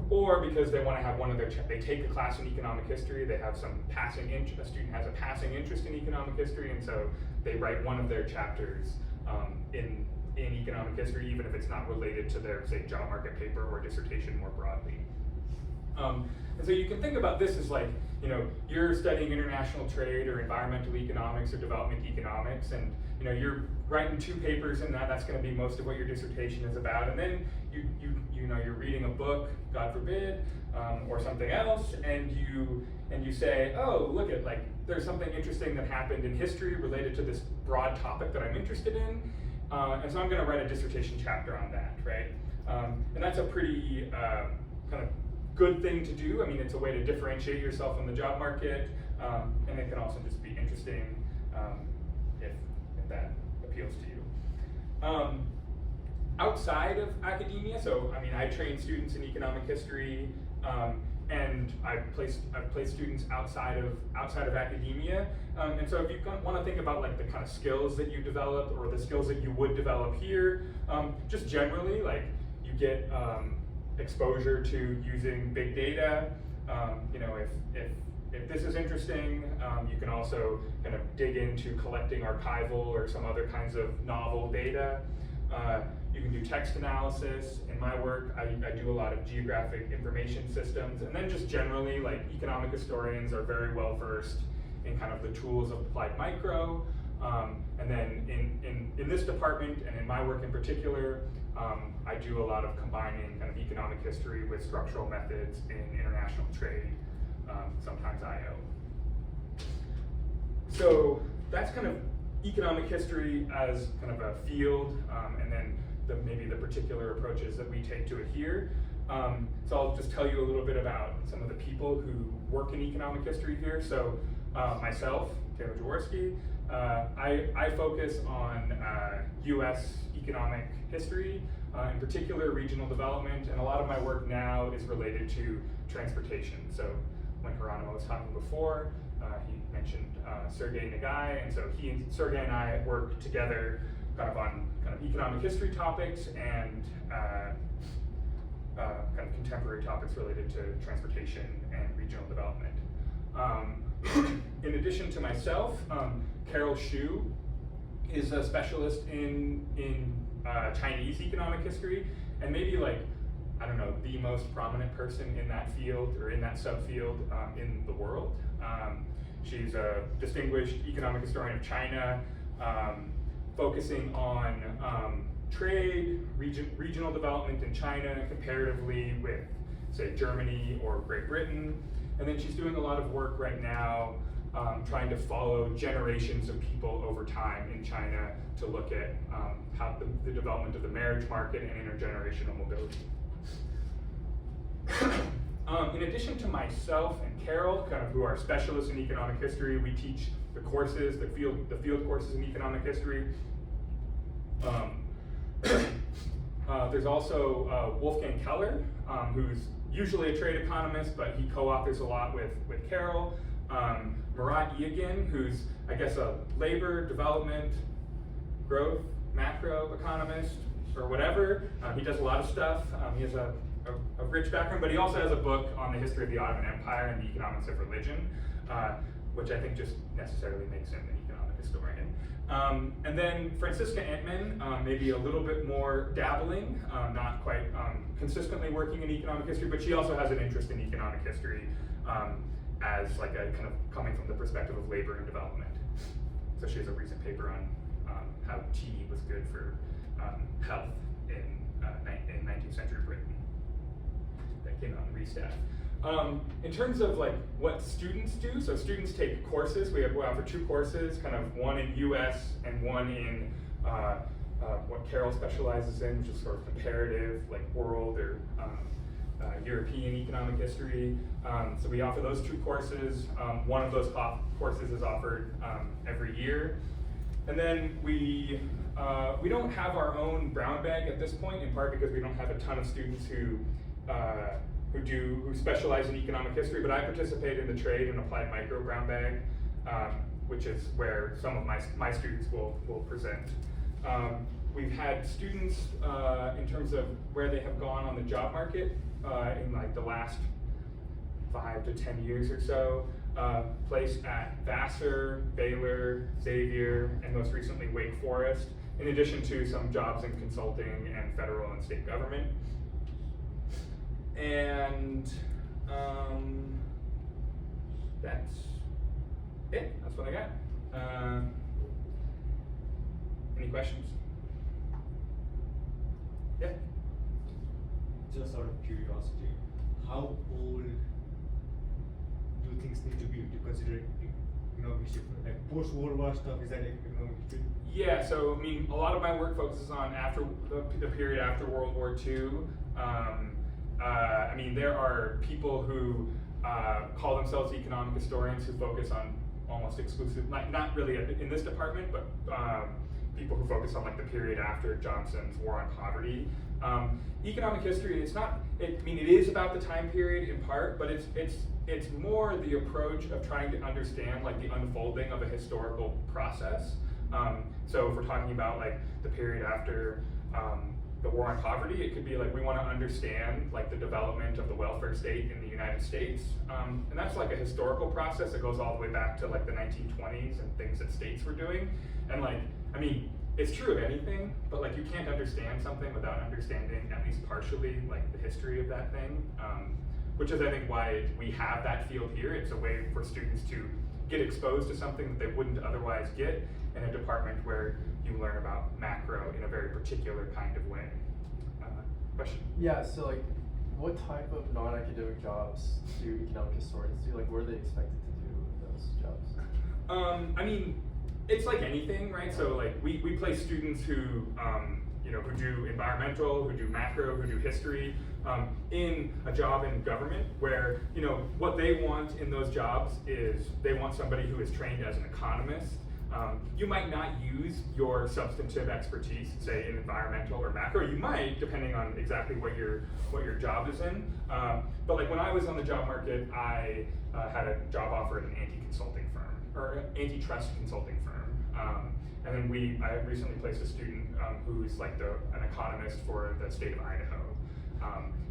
or because they want to have one of their, they take a class in economic history, they have some passing interest, a student has a passing interest in economic history, and so they write one of their chapters in economic history, even if it's not related to their, say, job market paper or dissertation more broadly. And so you can think about this as like, you know, you're studying international trade or environmental economics or development economics, and you know, you're writing 2 papers, and that's going to be most of what your dissertation is about. And then you know, you're reading a book, God forbid, or something else, and you say, oh, look at, like, there's something interesting that happened in history related to this broad topic that I'm interested in, and so I'm going to write a dissertation chapter on that, right? And that's a pretty kind of good thing to do. I mean, it's a way to differentiate yourself in the job market, and it can also just be interesting if that appeals to you. Outside of academia, so I mean, I train students in economic history, and I've placed students outside of academia, and so if you want to think about like the kind of skills that you develop or the skills that you would develop here, just generally, like, you get exposure to using big data. You know, if this is interesting, you can also kind of dig into collecting archival or some other kinds of novel data. You can do text analysis. In my work, I do a lot of geographic information systems, and then just generally, like, economic historians are very well versed in kind of the tools of applied micro. And then in this department, and in my work in particular, I do a lot of combining kind of economic history with structural methods in international trade, sometimes IO. So that's kind of economic history as kind of a field, and then maybe the particular approaches that we take to it here. So I'll just tell you a little bit about some of the people who work in economic history here. So myself, Taylor Jaworski, I focus on US economic history, in particular regional development, and a lot of my work now is related to transportation. So when Geronimo was talking before, he mentioned Sergei Nagai, and so Sergei and I work together kind of on kind of economic history topics and kind of contemporary topics related to transportation and regional development. In addition to myself, Carol Xu is a specialist in Chinese economic history, and maybe, like, I don't know, the most prominent person in that field or in that subfield in the world. She's a distinguished economic historian of China, focusing on trade, regional development in China comparatively with, say, Germany or Great Britain. And then she's doing a lot of work right now trying to follow generations of people over time in China to look at how the development of the marriage market and intergenerational mobility. In addition to myself and Carol, kind of who are specialists in economic history, we teach the courses, the field courses in economic history. There's also Wolfgang Keller, who's usually a trade economist, but he co-authors a lot with Carol. Murat Yegin, who's, I guess, a labor, development, growth, macro economist, or whatever. He does a lot of stuff. He has a rich background, but he also has a book on the history of the Ottoman Empire and the economics of religion, which I think just necessarily makes him an economic historian. And then Franziska Antman, maybe a little bit more dabbling, not quite consistently working in economic history, but she also has an interest in economic history as like a kind of coming from the perspective of labor and development. So she has a recent paper on how tea was good for health in 19th century Britain that came out in Restaff. In terms of like what students do, so students take courses. We offer 2 courses, kind of one in US and one in what Carol specializes in, which is sort of comparative, like world or European economic history. So we offer those 2 courses. One of those courses is offered every year. And then we don't have our own brown bag at this point, in part because we don't have a ton of students who specialize in economic history, but I participate in the trade and applied micro brown bag, which is where some of my students will present. We've had students in terms of where they have gone on the job market in like the last 5 to 10 years or so, placed at Vassar, Baylor, Xavier, and most recently Wake Forest, in addition to some jobs in consulting and federal and state government. And that's it. That's what I got. Any questions? Yeah. Just out of curiosity, how old do things need to be to consider economic history? Like post-World War stuff, is that economic history? Yeah, so I mean, a lot of my work focuses on after the period after World War II. I mean, there are people who call themselves economic historians who focus on almost exclusive, not really in this department, but people who focus on like the period after Johnson's War on Poverty. Economic history, it is about the time period in part, but it's more the approach of trying to understand like the unfolding of a historical process. So if we're talking about like the period after the War on Poverty, it could be like we want to understand like the development of the welfare state in the United States, and that's like a historical process that goes all the way back to like the 1920s and things that states were doing. And like, I mean, it's true of anything, but like you can't understand something without understanding at least partially like the history of that thing, which is I think why we have that field here. It's a way for students to get exposed to something that they wouldn't otherwise get in a department where you learn about macro in a very particular kind of way. Question? Yeah, so like, what type of non-academic jobs do economic historians do? Like, what are they expected to do in those jobs? I mean, it's like anything, right? So like, we place students who, who do environmental, who do macro, who do history, in a job in government where, what they want in those jobs is they want somebody who is trained as an economist. You might not use your substantive expertise, say in environmental or macro. You might, depending on exactly what your job is in. But like when I was on the job market, I had a job offer at an anti-consulting firm or antitrust consulting firm. And then I recently placed a student who's like an economist for the state of Idaho.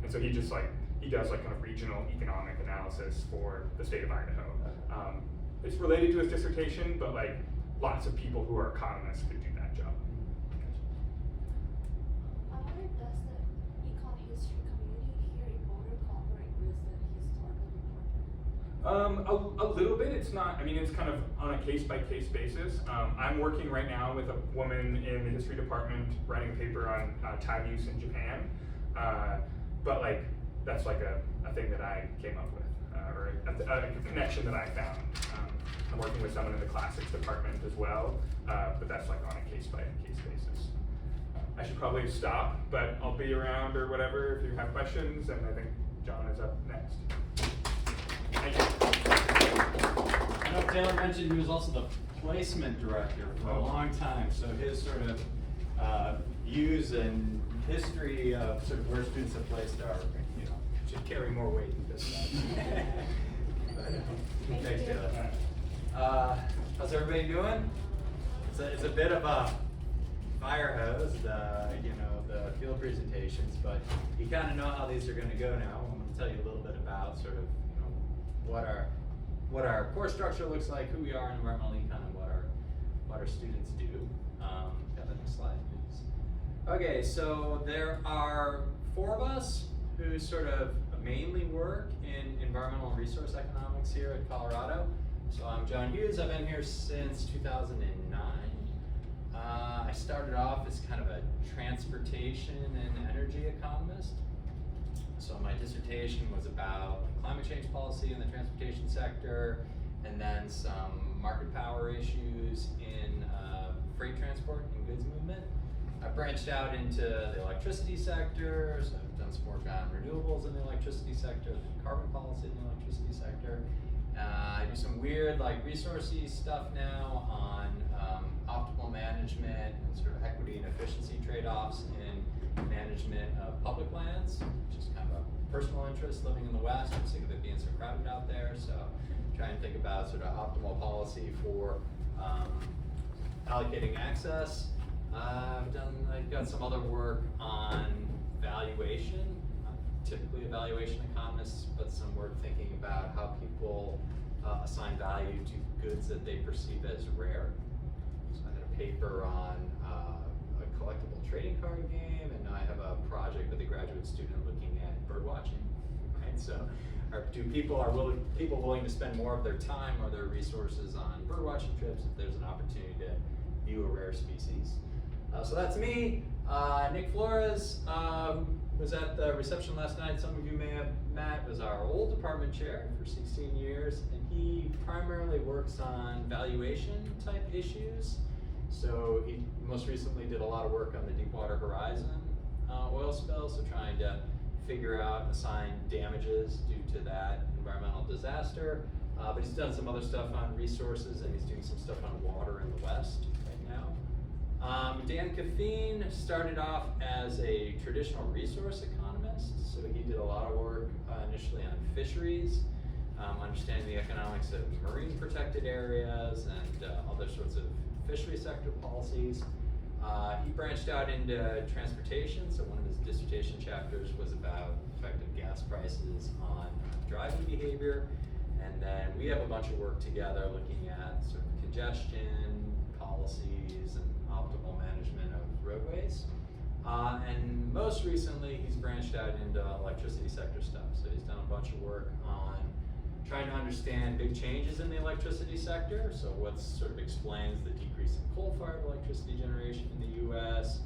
And so he does like kind of regional economic analysis for the state of Idaho. It's related to his dissertation, but like lots of people who are economists could do that job. How does the econ history community here in Boulder cooperate with the historical department? A little bit. It's not, it's kind of on a case-by-case basis. I'm working right now with a woman in the history department writing a paper on time use in Japan. But like, that's like a thing that I came up with, or a connection that I found. I'm working with someone in the classics department as well, but that's like on a case-by-case basis. I should probably stop, but I'll be around or whatever if you have questions, and I think John is up next. Thank you. I know Taylor mentioned he was also the placement director for a long time, so his sort of views and history of sort of where students have placed are, should carry more weight because of that. But, thanks, Taylor. How's everybody doing? It's a bit of a fire hose, the field presentations, but you kind of know how these are going to go now. I'm going to tell you a little bit about sort of what our course structure looks like, who we are in environmental econ, and what our students do. Got the next slide, please. Okay, so there are 4 of us who sort of mainly work in environmental and resource economics here at Colorado. So I'm John Hughes. I've been here since 2009. I started off as kind of a transportation and energy economist. So my dissertation was about climate change policy in the transportation sector, and then some market power issues in freight transport and goods movement. I branched out into the electricity sector, so I've done some work on renewables in the electricity sector, carbon policy in the electricity sector. I do some weird resourcey stuff now on optimal management and sort of equity and efficiency trade-offs in management of public lands, which is kind of a personal interest living in the West. I'm sick of it being so crowded out there, so try and think about sort of optimal policy for allocating access. I've got some other work on valuation. I'm typically a valuation economist, but some work thinking about how people assign value to goods that they perceive as rare. So I had a paper on a collectible trading card game, and now I have a project with a graduate student looking at bird watching. Right? So, are people willing to spend more of their time or their resources on bird watching trips if there's an opportunity to view a rare species? So that's me. Nick Flores was at the reception last night. Some of you may have met. Was our old department chair for 16 years, and he primarily works on valuation type issues. So he most recently did a lot of work on the Deepwater Horizon oil spill, so trying to figure out assigned damages due to that environmental disaster. But he's done some other stuff on resources, and he's doing some stuff on water in the West right now. Dan Caffeen started off as a traditional resource economist, so he did a lot of work initially on fisheries, understanding the economics of marine protected areas and other sorts of fishery sector policies. He branched out into transportation, so one of his dissertation chapters was about effective gas prices on driving behavior. And then we have a bunch of work together looking at sort of congestion policies and optimal management of roadways. And most recently, he's branched out into electricity sector stuff. So he's done a bunch of work on trying to understand big changes in the electricity sector. So what sort of explains the decrease in coal-fired electricity generation in the US?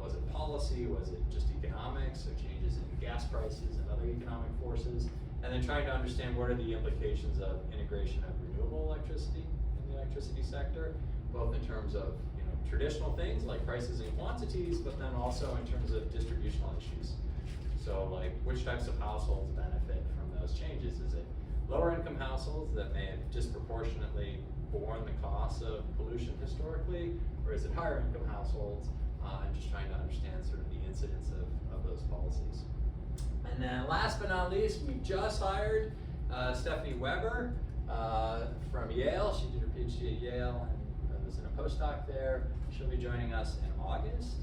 Was it policy? Was it just economics? So changes in gas prices and other economic forces? And then trying to understand what are the implications of integration of renewable electricity in the electricity sector, both in terms of traditional things like prices and quantities, but then also in terms of distributional issues. So which types of households benefit from those changes? Is it lower income households that may have disproportionately borne the costs of pollution historically, or is it higher income households? And just trying to understand sort of the incidence of those policies. And then last but not least, we just hired Stephanie Weber from Yale. She did her PhD at Yale and was in a postdoc there. She'll be joining us in August.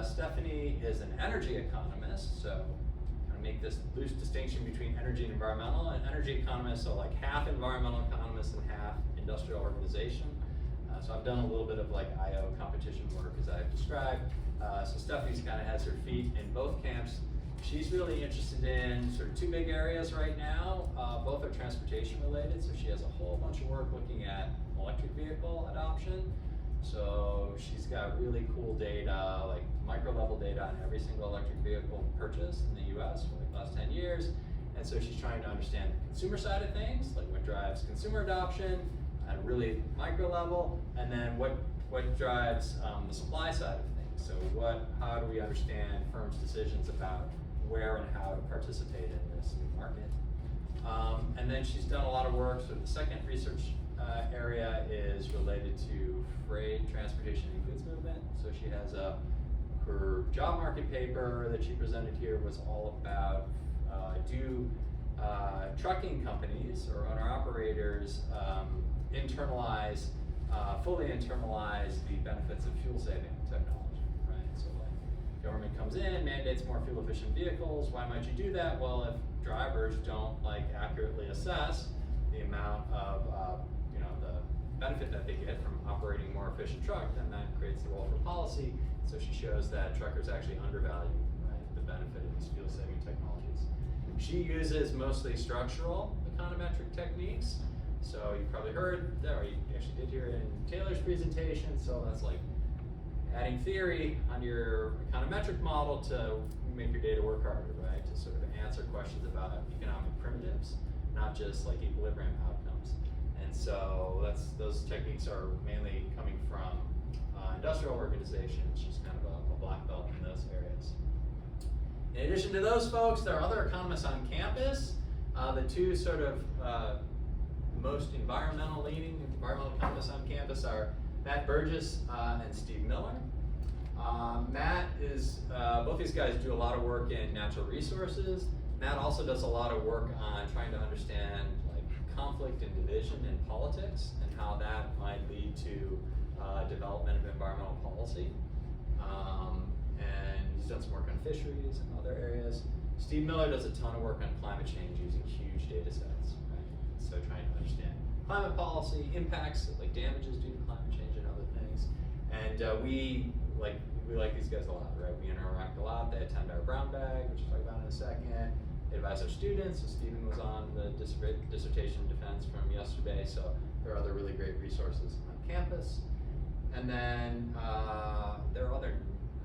Stephanie is an energy economist, so I'm gonna make this loose distinction between energy and environmental. And energy economists are half environmental economists and half industrial organization. So I've done a little bit of IO competition work as I've described. So Stephanie's kind of has her feet in both camps. She's really interested in sort of 2 big areas right now. Both are transportation related, so she has a whole bunch of work looking at electric vehicle adoption. So she's got really cool data, micro level data on every single electric vehicle purchased in the US for the last 10 years. And so she's trying to understand the consumer side of things, what drives consumer adoption at a really micro level, and then what drives the supply side of things. So how do we understand firms' decisions about where and how to participate in this new market? And then she's done a lot of work. So the second research area is related to freight, transportation, and goods movement. So she has her job market paper that she presented here was all about do trucking companies or owner-operators internalize, fully internalize the benefits of fuel-saving technology, right? So like, government comes in, mandates more fuel-efficient vehicles. Why might you do that? Well, if drivers don't like accurately assess the amount of the benefit that they get from operating a more efficient truck, then that creates the role for policy. So she shows that truckers actually undervalue, right, the benefit of these fuel-saving technologies. She uses mostly structural econometric techniques. So you probably heard, or you actually did hear in Taylor's presentation. So that's like adding theory on your econometric model to make your data work harder, right? To sort of answer questions about economic primitives, not just like equilibrium outcomes. And so those techniques are mainly coming from industrial organizations. She's kind of a black belt in those areas. In addition to those folks, there are other economists on campus. The two sort of most environmental economists on campus are Matt Burgess and Steve Miller. Matt is, both these guys do a lot of work in natural resources. Matt also does a lot of work on trying to understand like conflict and division in politics and how that might lead to development of environmental policy. And he's done some work on fisheries and other areas. Steve Miller does a ton of work on climate change using huge data sets, right? So trying to understand climate policy, impacts, like damages due to climate change and other things. And we like these guys a lot, right? We interact a lot. They attend our brown bag, which I'll talk about in a second. They advise our students. So Stephen was on the dissertation defense from yesterday. So there are other really great resources on campus. And then there are other,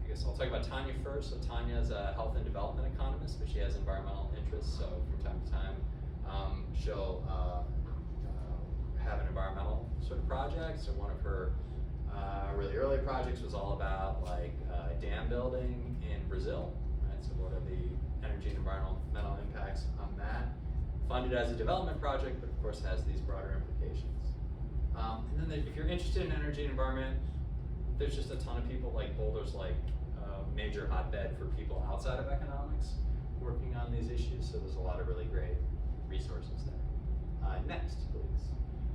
I guess I'll talk about Tanya first. So Tanya is a health and development economist, but she has environmental interests. So from time to time, she'll have an environmental sort of project. So one of her really early projects was all about like dam building in Brazil, right? So what are the energy and environmental impacts on that? Funded as a development project, but of course has these broader implications. And then if you're interested in energy and environment, there's just a ton of people like Boulder's like major hotbed for people outside of economics working on these issues. So there's a lot of really great resources there. Next, please.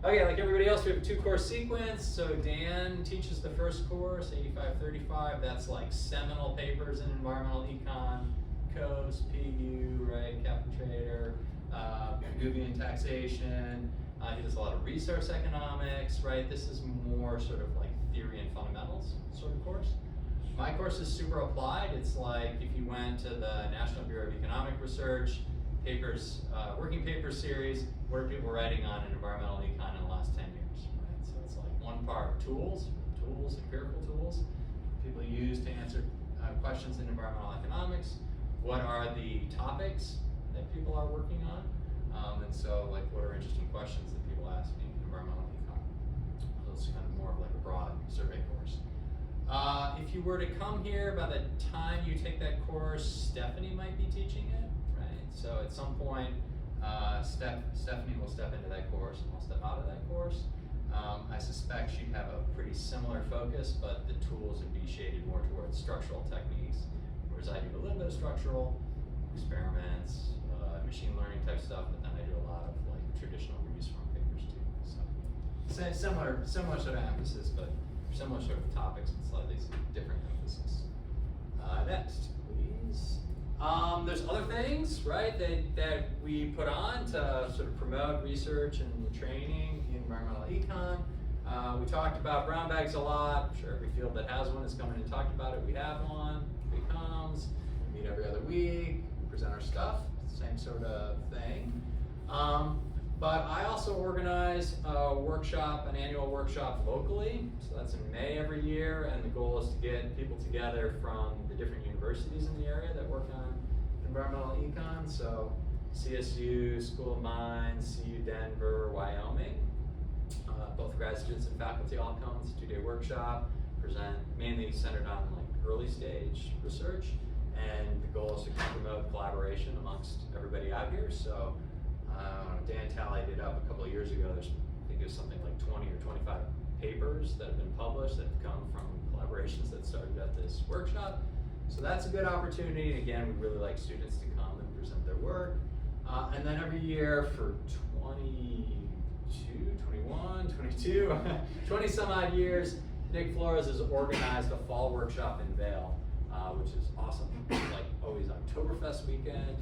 Okay, like everybody else, we have a 2-course sequence. So Dan teaches the first course, 8535. That's like seminal papers in environmental econ, COAST, PU, right, cap and trader, Peruvian taxation. He does a lot of resource economics, right? This is more sort of like theory and fundamentals sort of course. My course is super applied. It's like if you went to the National Bureau of Economic Research, papers, working paper series, what are people writing on in environmental econ in the last 10 years, right? So it's like one part tools, empirical tools, people use to answer questions in environmental economics. What are the topics that people are working on? And so like what are interesting questions that people ask in environmental econ? So it's kind of more of like a broad survey course. If you were to come here, by the time you take that course, Stephanie might be teaching it, right? So at some point, Stephanie will step into that course and I'll step out of that course. I suspect she'd have a pretty similar focus, but the tools would be shaded more towards structural techniques, whereas I do a little bit of structural experiments, machine learning type stuff, but then I do a lot of like traditional reuse form papers too. So similar sort of emphasis, but similar sort of topics and slightly different emphasis. Next, please. There's other things, right, that we put on to sort of promote research and training in environmental econ. We talked about brown bags a lot. I'm sure every field that has one has come in and talked about it. We have one. It comes. We meet every other week. We present our stuff. Same sort of thing. But I also organize a workshop, an annual workshop locally. So that's in May every year, and the goal is to get people together from the different universities in the area that work on environmental econ. So CSU, School of Mines, CU Denver, Wyoming. Both grad students and faculty all come. It's a 2-day workshop, present mainly centered on like early stage research. And the goal is to promote collaboration amongst everybody out here. So Dan tallied it up a couple of years ago. There's, I think it was something like 20 or 25 papers that have been published that have come from collaborations that started at this workshop. So that's a good opportunity. And again, we really like students to come and present their work. And then every year for 20 some odd years, Nick Flores has organized a fall workshop in Vail, which is awesome. Like always Oktoberfest weekend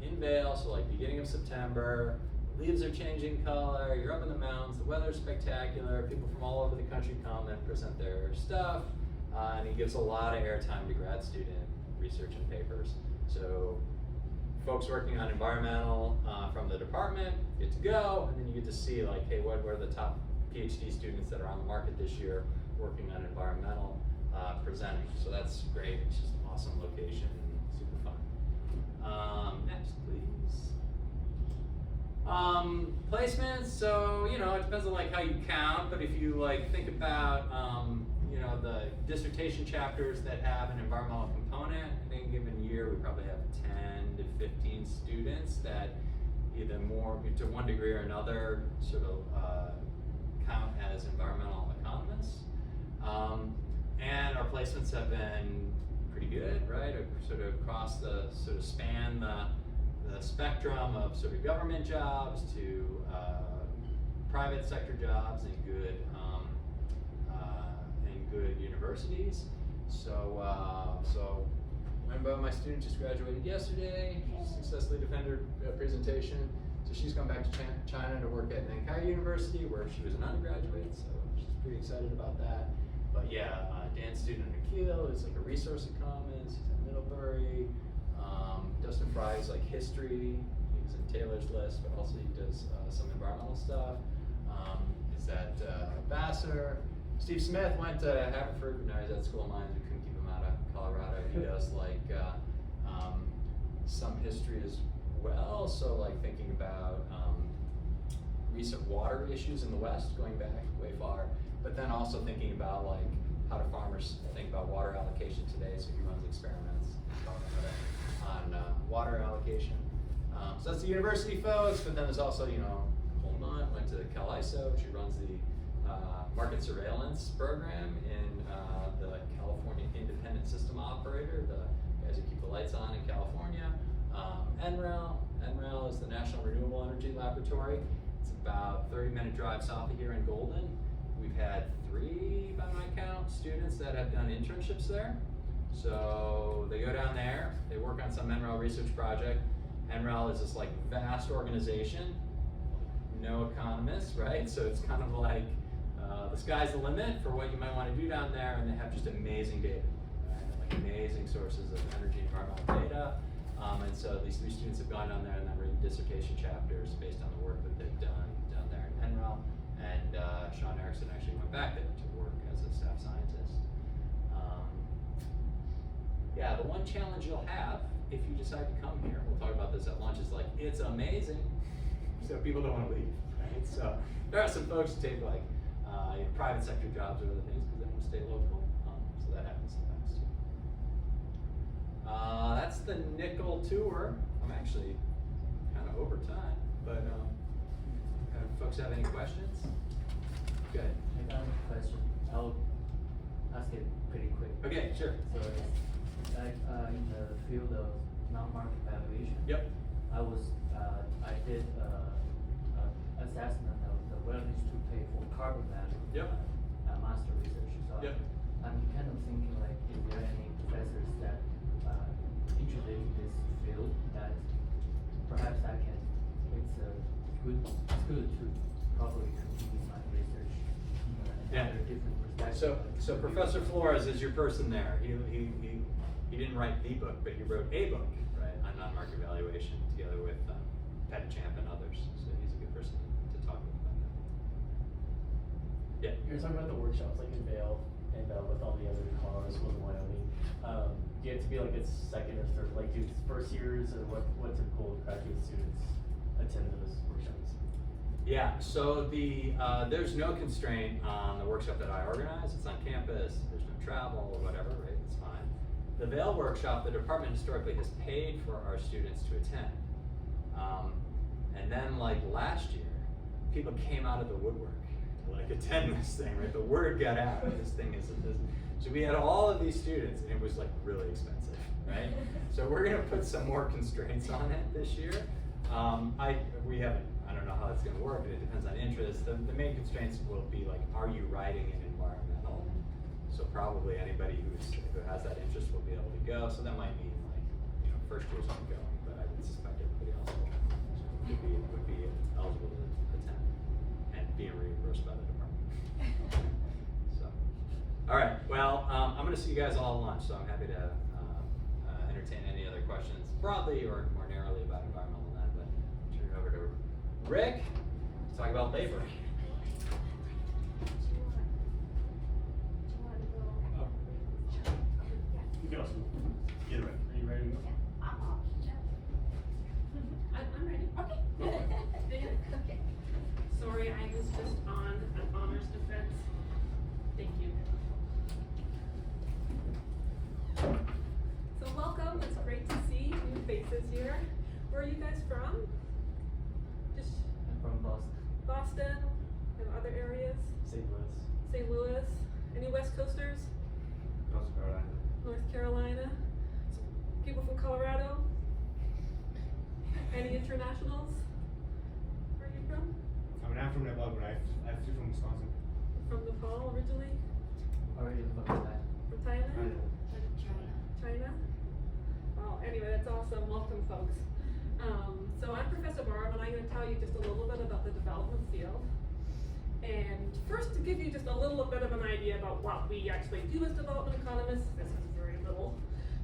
in Vail, so like beginning of September, leaves are changing color, you're up in the mountains, the weather's spectacular, people from all over the country come and present their stuff, and he gives a lot of airtime to grad student research and papers. So folks working on environmental from the department get to go, and then you get to see like, hey, what are the top PhD students that are on the market this year working on environmental presenting. So that's great, it's just an awesome location, super fun. Next, please. Placements, so it depends on like how you count, but if you like think about the dissertation chapters that have an environmental component, in any given year we probably have 10 to 15 students that either more to one degree or another sort of count as environmental economists. And our placements have been pretty good, right? Sort of across the span the spectrum of sort of government jobs to private sector jobs and good universities. So one of my students just graduated yesterday. She successfully defended her presentation. So she's gone back to China to work at Nankai University, where she was an undergraduate. So she's pretty excited about that. But yeah, Dan's student Nikhil is like a resource economist. He's at Middlebury. Dustin Fry is like history. He's in Taylor's list, but also he does some environmental stuff. Is at Vassar. Steve Smith went to Haverford, but now he's at School of Mines. We couldn't keep him out of Colorado. He does like some history as well. So like thinking about recent water issues in the West, going back way far. But then also thinking about like how do farmers think about water allocation today. So he runs experiments on water allocation. So that's the university folks, but then there's also, Nicole Munt went to CalISO. She runs the market surveillance program in the California Independent System Operator, the guys who keep the lights on in California. NREL is the National Renewable Energy Laboratory. It's about 30-minute drive south of here in Golden. We've had 3, by my count, students that have done internships there. So they go down there, they work on some NREL research project. NREL is this like vast organization, no economists, right? So it's kind of like the sky's the limit for what you might want to do down there, and they have just amazing data, right? Like amazing sources of energy and environmental data. And so these 3 students have gone down there and then written dissertation chapters based on the work that they've done down there in NREL. And Sean Erickson actually went back there to work as a staff scientist. Yeah, the one challenge you'll have if you decide to come here, we'll talk about this at lunch, is like, it's amazing, so people don't want to leave, right? So there are some folks who take like private sector jobs or other things because they want to stay local, so that happens sometimes too. That's the Nickel tour. I'm actually kind of over time, but folks have any questions? Go ahead. I got a question. I'll ask it pretty quick. Okay, sure. So, like in the field of non-market valuation, Yep. I did assessment of the willingness to pay for carbon value. Yep. Master research. So Yep. I'm kind of thinking like, is there any professors that interested in this field that perhaps it's good to probably continue my research Yeah. under different perspectives. So Professor Flores is your person there. He didn't write the book, but he wrote a book, right, on non-market valuation together with Pettichamp and others. So he's a good person to talk with about that. Yeah. You were talking about the workshops like in Vail and with all the other Colorado schools in Wyoming. Do you have to be like a second or third, like do first years or what typical graduate students attend those workshops? Yeah, so there's no constraint on the workshop that I organize. It's on campus, there's no travel or whatever, right? It's fine. The Vail workshop, the department historically has paid for our students to attend. And then like last year, people came out of the woodwork to like attend this thing, right? The word got out. This thing is So we had all of these students, and it was like really expensive, right? So we're gonna put some more constraints on it this year. I don't know how it's gonna work, and it depends on interest. The main constraints will be like, are you writing in environmental? So probably anybody who has that interest will be able to go. So that might mean like, first years aren't going, but I would suspect everybody else would be eligible to attend and being reimbursed by the department. So, all right. Well, I'm going to see you guys all at lunch, so I'm happy to entertain any other questions broadly or more narrowly about environmental then. But turn it over to Rick to talk about labor. You can also get ready. Are you ready to go? I'm ready. Okay. Okay. Sorry, I was just on an honors defense. Thank you. So welcome. It's great to see new faces here. Where are you guys from? Just From Boston. Boston and other areas? St. Louis. St. Louis. Any West Coasters? North Carolina. North Carolina. People from Colorado? Any internationals? Where are you from? I mean, I'm from Nepal, but I flew from Wisconsin. From Nepal originally? Or even from Thailand. From Thailand? China? Well, anyway, that's awesome. Welcome, folks. So I'm Professor Barham, and I'm going to tell you just a little bit about the development field. And first, to give you just a little bit of an idea about what we actually do as development economists. This is very little.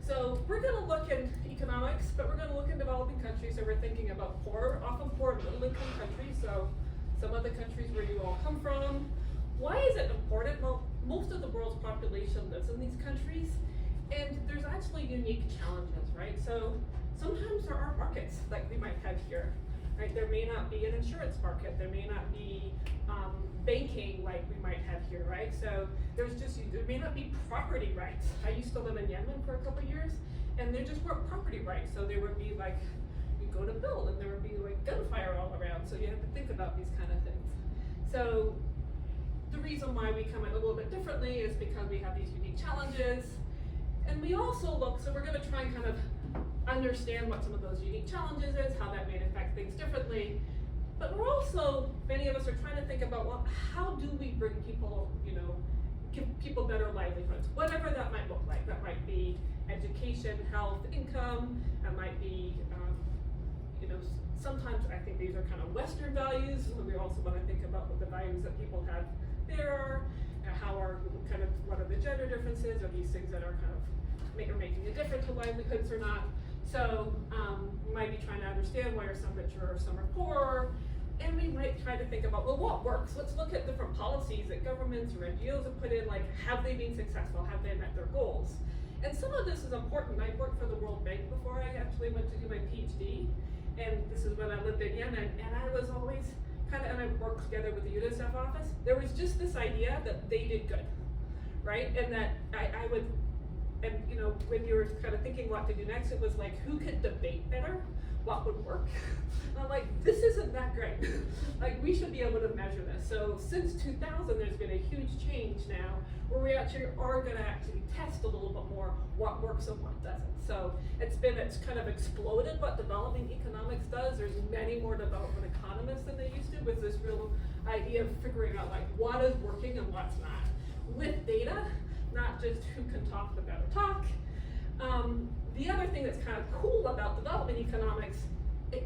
So we're going to look in economics, but we're going to look in developing countries. So we're thinking about often poor middle-income countries. So some of the countries where you all come from. Why is it important? Well, most of the world's population lives in these countries, and there's actually unique challenges, right? So sometimes there are markets like we might have here, right? There may not be an insurance market. There may not be banking like we might have here, right? So there may not be property rights. I used to live in Yemen for a couple of years, and there just weren't property rights. So there would be like, you go to build, and there would be like gunfire all around. So you have to think about these kind of things. So the reason why we come in a little bit differently is because we have these unique challenges. And we also look, so we're going to try and kind of understand what some of those unique challenges is, how that may affect things differently. But we're also, many of us are trying to think about, well, how do we bring people, give people better livelihoods, whatever that might look like. That might be education, health, income. That might be, sometimes I think these are kind of Western values. We also want to think about what the values that people have there are, what are the gender differences, are these things that are kind of making a difference to livelihoods or not. So we might be trying to understand why are some richer or some are poorer, and we might try to think about, well, what works? Let's look at different policies that governments or NGOs have put in, like, have they been successful? Have they met their goals? And some of this is important. I worked for the World Bank before I actually went to do my PhD, and this is when I lived in Yemen, and I was always and I worked together with the UNICEF office. There was just this idea that they did good, right? And that I would, and when you were kind of thinking what to do next, it was like, who could debate better? What would work? And I'm like, this isn't that great. Like, we should be able to measure this. So since 2000, there's been a huge change now where we actually are going to actually test a little bit more what works and what doesn't. So it's kind of exploded what developing economics does. There's many more development economists than they used to, with this real idea of figuring out like what is working and what's not. With data, not just who can talk the better talk. The other thing that's kind of cool about development economics,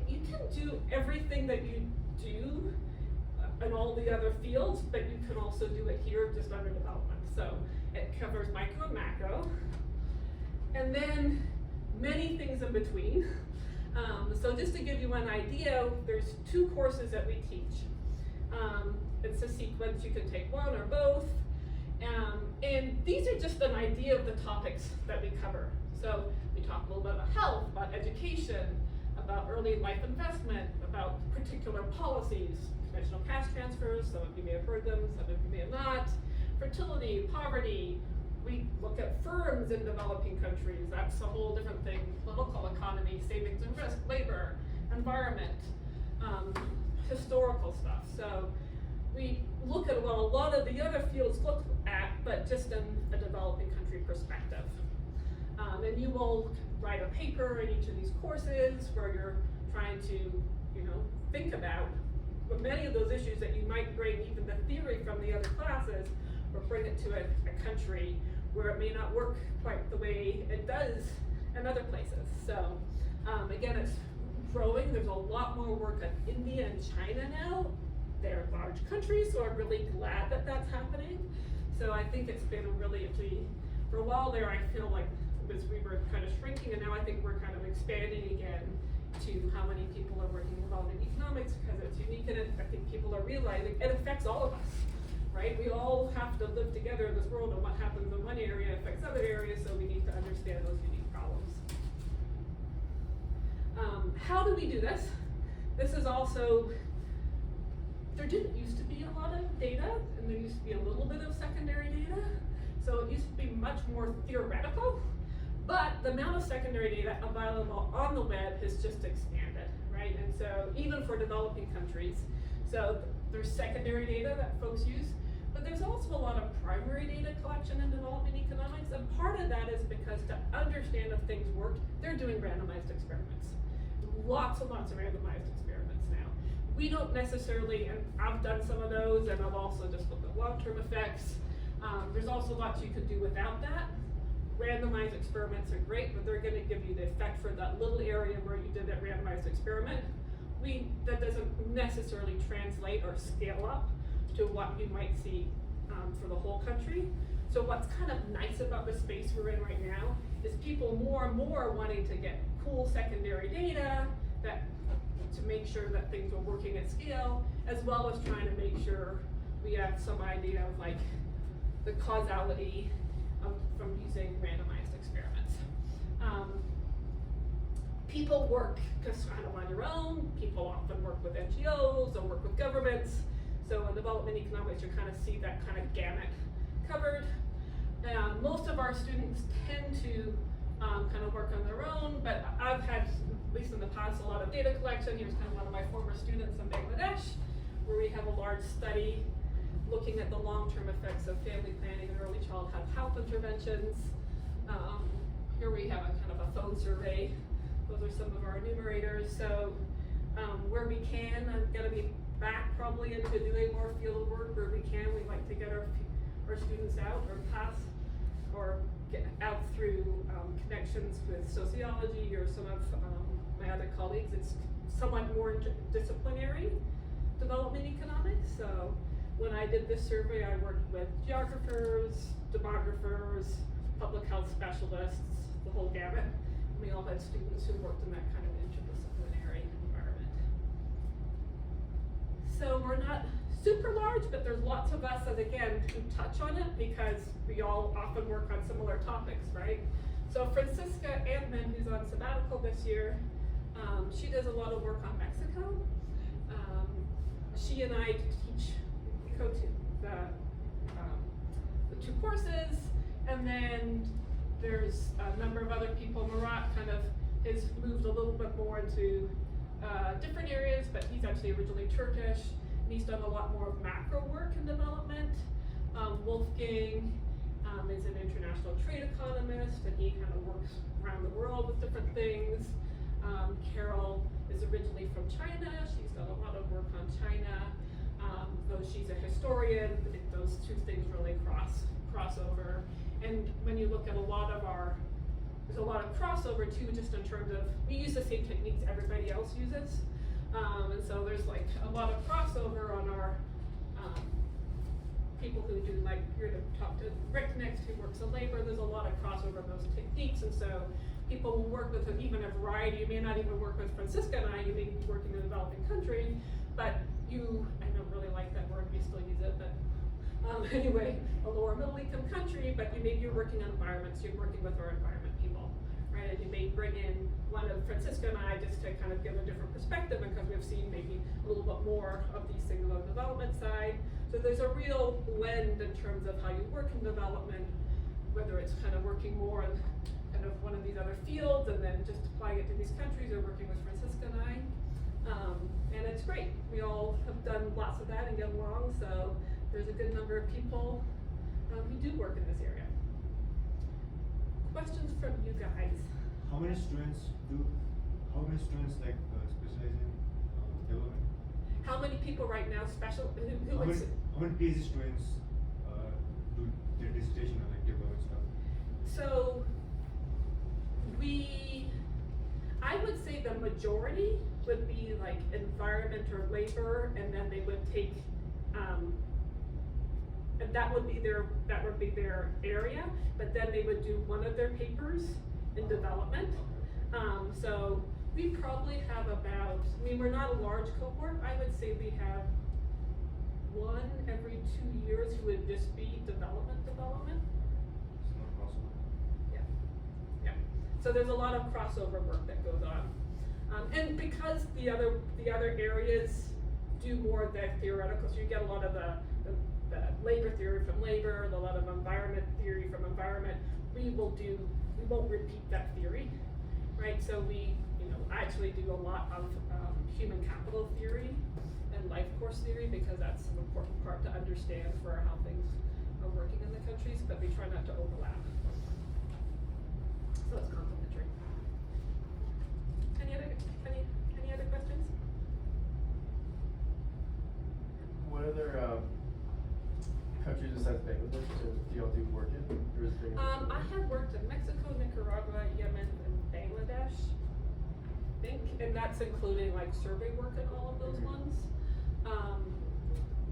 you can do everything that you do in all the other fields, but you can also do it here just under development. So it covers micro and macro, and then many things in between. So just to give you an idea, there's 2 courses that we teach. It's a sequence, you can take one or both. And these are just an idea of the topics that we cover. So we talk a little bit about health, about education, about early life investment, about particular policies, conventional cash transfers, some of you may have heard them, some of you may have not, fertility, poverty. We look at firms in developing countries, that's a whole different thing, political economy, savings and risk, labor, environment, historical stuff. So we look at what a lot of the other fields look at, but just in a developing country perspective. And you will write a paper in each of these courses where you're trying to, you know, think about many of those issues that you might bring even the theory from the other classes, or bring it to a country where it may not work quite the way it does in other places. So again, it's growing. There's a lot more work on India and China now. They're large countries, so I'm really glad that that's happening. So I think it's been for a while there, I feel like we were kind of shrinking, and now I think we're kind of expanding again to how many people are working in development economics, because it's unique, and I think people are realizing it affects all of us, right? We all have to live together in this world, and what happens in one area affects other areas, so we need to understand those unique problems. How do we do this? This is also, there didn't used to be a lot of data, and there used to be a little bit of secondary data, so it used to be much more theoretical. But the amount of secondary data available on the web has just expanded, right? And so even for developing countries, so there's secondary data that folks use, but there's also a lot of primary data collection in development economics, and part of that is because to understand if things work, they're doing randomized experiments. Lots and lots of randomized experiments now. We don't necessarily, and I've done some of those, and I've also just looked at long-term effects. There's also lots you could do without that. Randomized experiments are great, but they're going to give you the effect for that little area where you did that randomized experiment. That doesn't necessarily translate or scale up to what you might see for the whole country. So what's kind of nice about the space we're in right now is people more and more wanting to get cool secondary data to make sure that things are working at scale, as well as trying to make sure we have some idea of like the causality from using randomized experiments. People work kind of on your own. People often work with NGOs or work with governments. So in development economics, you kind of see that kind of gamut covered. Most of our students tend to kind of work on their own, but I've had, at least in the past, a lot of data collection. Here's kind of one of my former students in Bangladesh, where we have a large study looking at the long-term effects of family planning and early childhood health interventions. Here we have a kind of a phone survey. Those are some of our enumerators. So where we can, I'm gonna be back probably into doing more field work where we can. We like to get our students out or pass or get out through connections with sociology or some of my other colleagues. It's somewhat more disciplinary development economics. So when I did this survey, I worked with geographers, demographers, public health specialists, the whole gamut. And we all had students who worked in that kind of interdisciplinary environment. So we're not super large, but there's lots of us that, again, who touch on it because we all often work on similar topics, right? So Francisca Antman, who's on sabbatical this year, she does a lot of work on Mexico. She and I teach the two courses, and then there's a number of other people. Murat kind of has moved a little bit more into different areas, but he's actually originally Turkish, and he's done a lot more of macro work in development. Wolfgang is an international trade economist, and he kind of works around the world with different things. Carol is originally from China. She's done a lot of work on China. Though she's a historian, those two things really cross over. And when you look at a lot of there's a lot of crossover too, just in terms of, we use the same techniques everybody else uses. And so there's like a lot of crossover on our people who do, like, you're going to talk to Rick next, who works in labor. There's a lot of crossover in those techniques, and so people will work with even a variety. You may not even work with Francisca and I, you may be working in a developing country, but I don't really like that word, we still use it, but anyway, a lower middle income country, but maybe you're working on environments, you're working with our environment people, right? And you may bring in one of Francisca and I just to kind of give a different perspective, because we've seen maybe a little bit more of these things on the development side. So there's a real blend in terms of how you work in development, whether it's kind of working more in kind of one of these other fields and then just applying it to these countries, or working with Francisca and I. And it's great. We all have done lots of that and get along, so there's a good number of people who do work in this area. Questions from you guys? How many students like specialize in development? How many people right now who How would many, how many PhD students do their dissertation on like development stuff? So I would say the majority would be like environment or labor, and then they would take, and that would be their area, but then they would do one of their papers in development. So we probably have about, I mean, we're not a large cohort. I would say we have one every 2 years who would just be development. It's not possible. Yeah. So there's a lot of crossover work that goes on. And because the other areas do more of that theoretical, so you get a lot of the labor theory from labor, a lot of environment theory from environment, we won't repeat that theory, right? So we, I actually do a lot of human capital theory and life course theory because that's an important part to understand for how things are working in the countries, but we try not to overlap. So it's complementary. Any other questions? What other countries besides Bangladesh do y'all do work in? Or is Bangladesh I have worked in Mexico, Nicaragua, Yemen, and Bangladesh, I think, and that's including like survey work and all of those ones.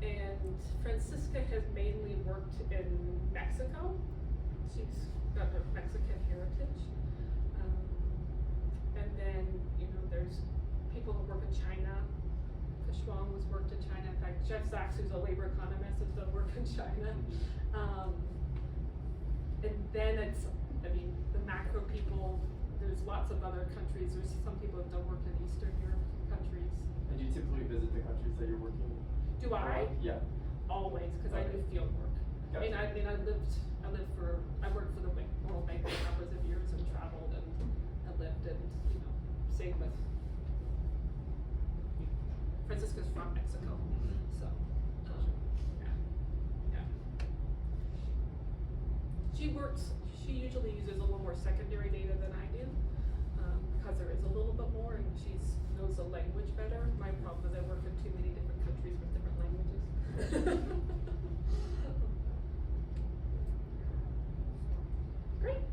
And Francisca has mainly worked in Mexico. She's got a Mexican heritage. And then, there's people who work in China. Kashwang has worked in China. In fact, Jeff Sachs, who's a labor economist, has done work in China. And then the macro people, there's lots of other countries. There's some people who've done work in Eastern European countries. And do you typically visit the countries that you're working in? Do I? Yeah. Always, because I do field work. Gotcha. I worked for the World Bank for numbers of years and traveled and lived and, same with, Francisca's from Mexico, so, yeah. She usually uses a little more secondary data than I do, because there is a little bit more and she knows the language better. My problem is I work in too many different countries with different languages. Great.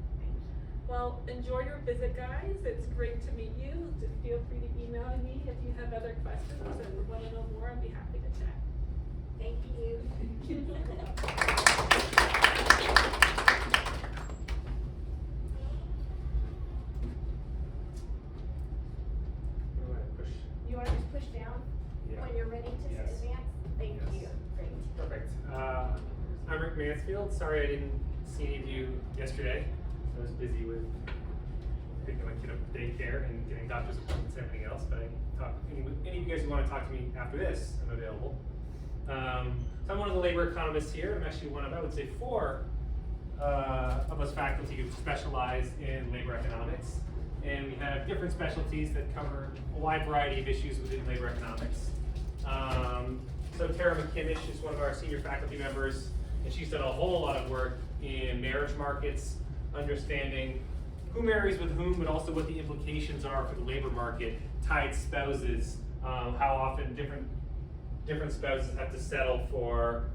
Well, enjoy your visit, guys. It's great to meet you. Feel free to email me if you have other questions and want to know more. I'd be happy to chat. Thank you. You want to just push down when you're ready to Yes. advance? Thank you. Great. Perfect. I'm Rick Mansfield. Sorry I didn't see any of you yesterday. I was busy with picking my kid up from daycare and getting doctor's appointments and everything else, but I can talk, any of you guys who want to talk to me after this, I'm available. So I'm one of the labor economists here. I'm actually one of, I would say, 4 of us faculty who specialize in labor economics. And we have different specialties that cover a wide variety of issues within labor economics. So Tara McKinnish is one of our senior faculty members, and she's done a whole lot of work in marriage markets, understanding who marries with whom, but also what the implications are for the labor market, tied spouses, how often different spouses have to settle for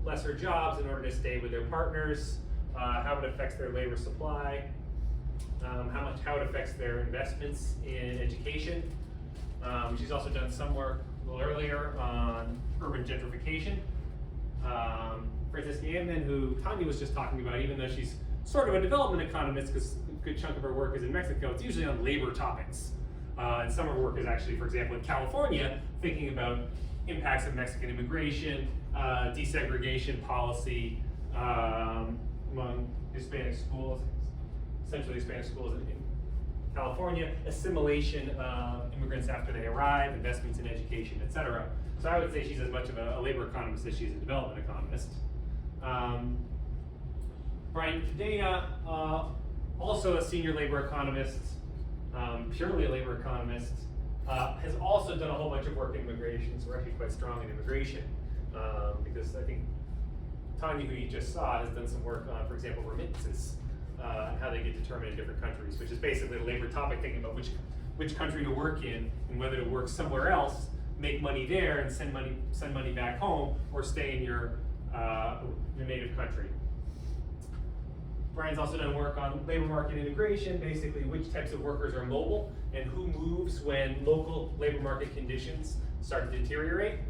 lesser jobs in order to stay with their partners, how it affects their labor supply, how it affects their investments in education. She's also done some work a little earlier on urban gentrification. Francisca Amman, who Tanya was just talking about, even though she's sort of a development economist, because a good chunk of her work is in Mexico, it's usually on labor topics. And some of her work is actually, for example, in California, thinking about impacts of Mexican immigration, desegregation policy among Hispanic schools, essentially Hispanic schools in California, assimilation of immigrants after they arrive, investments in education, etc. So I would say she's as much of a labor economist as she is a development economist. Brian Cadena, also a senior labor economist, purely a labor economist, has also done a whole bunch of work in immigration, so we're actually quite strong in immigration. Because I think Tanya, who you just saw, has done some work on, for example, remittances, and how they get determined in different countries, which is basically a labor topic, thinking about which country to work in and whether to work somewhere else, make money there and send money back home, or stay in your native country. Brian's also done work on labor market integration, basically which types of workers are mobile and who moves when local labor market conditions start to deteriorate.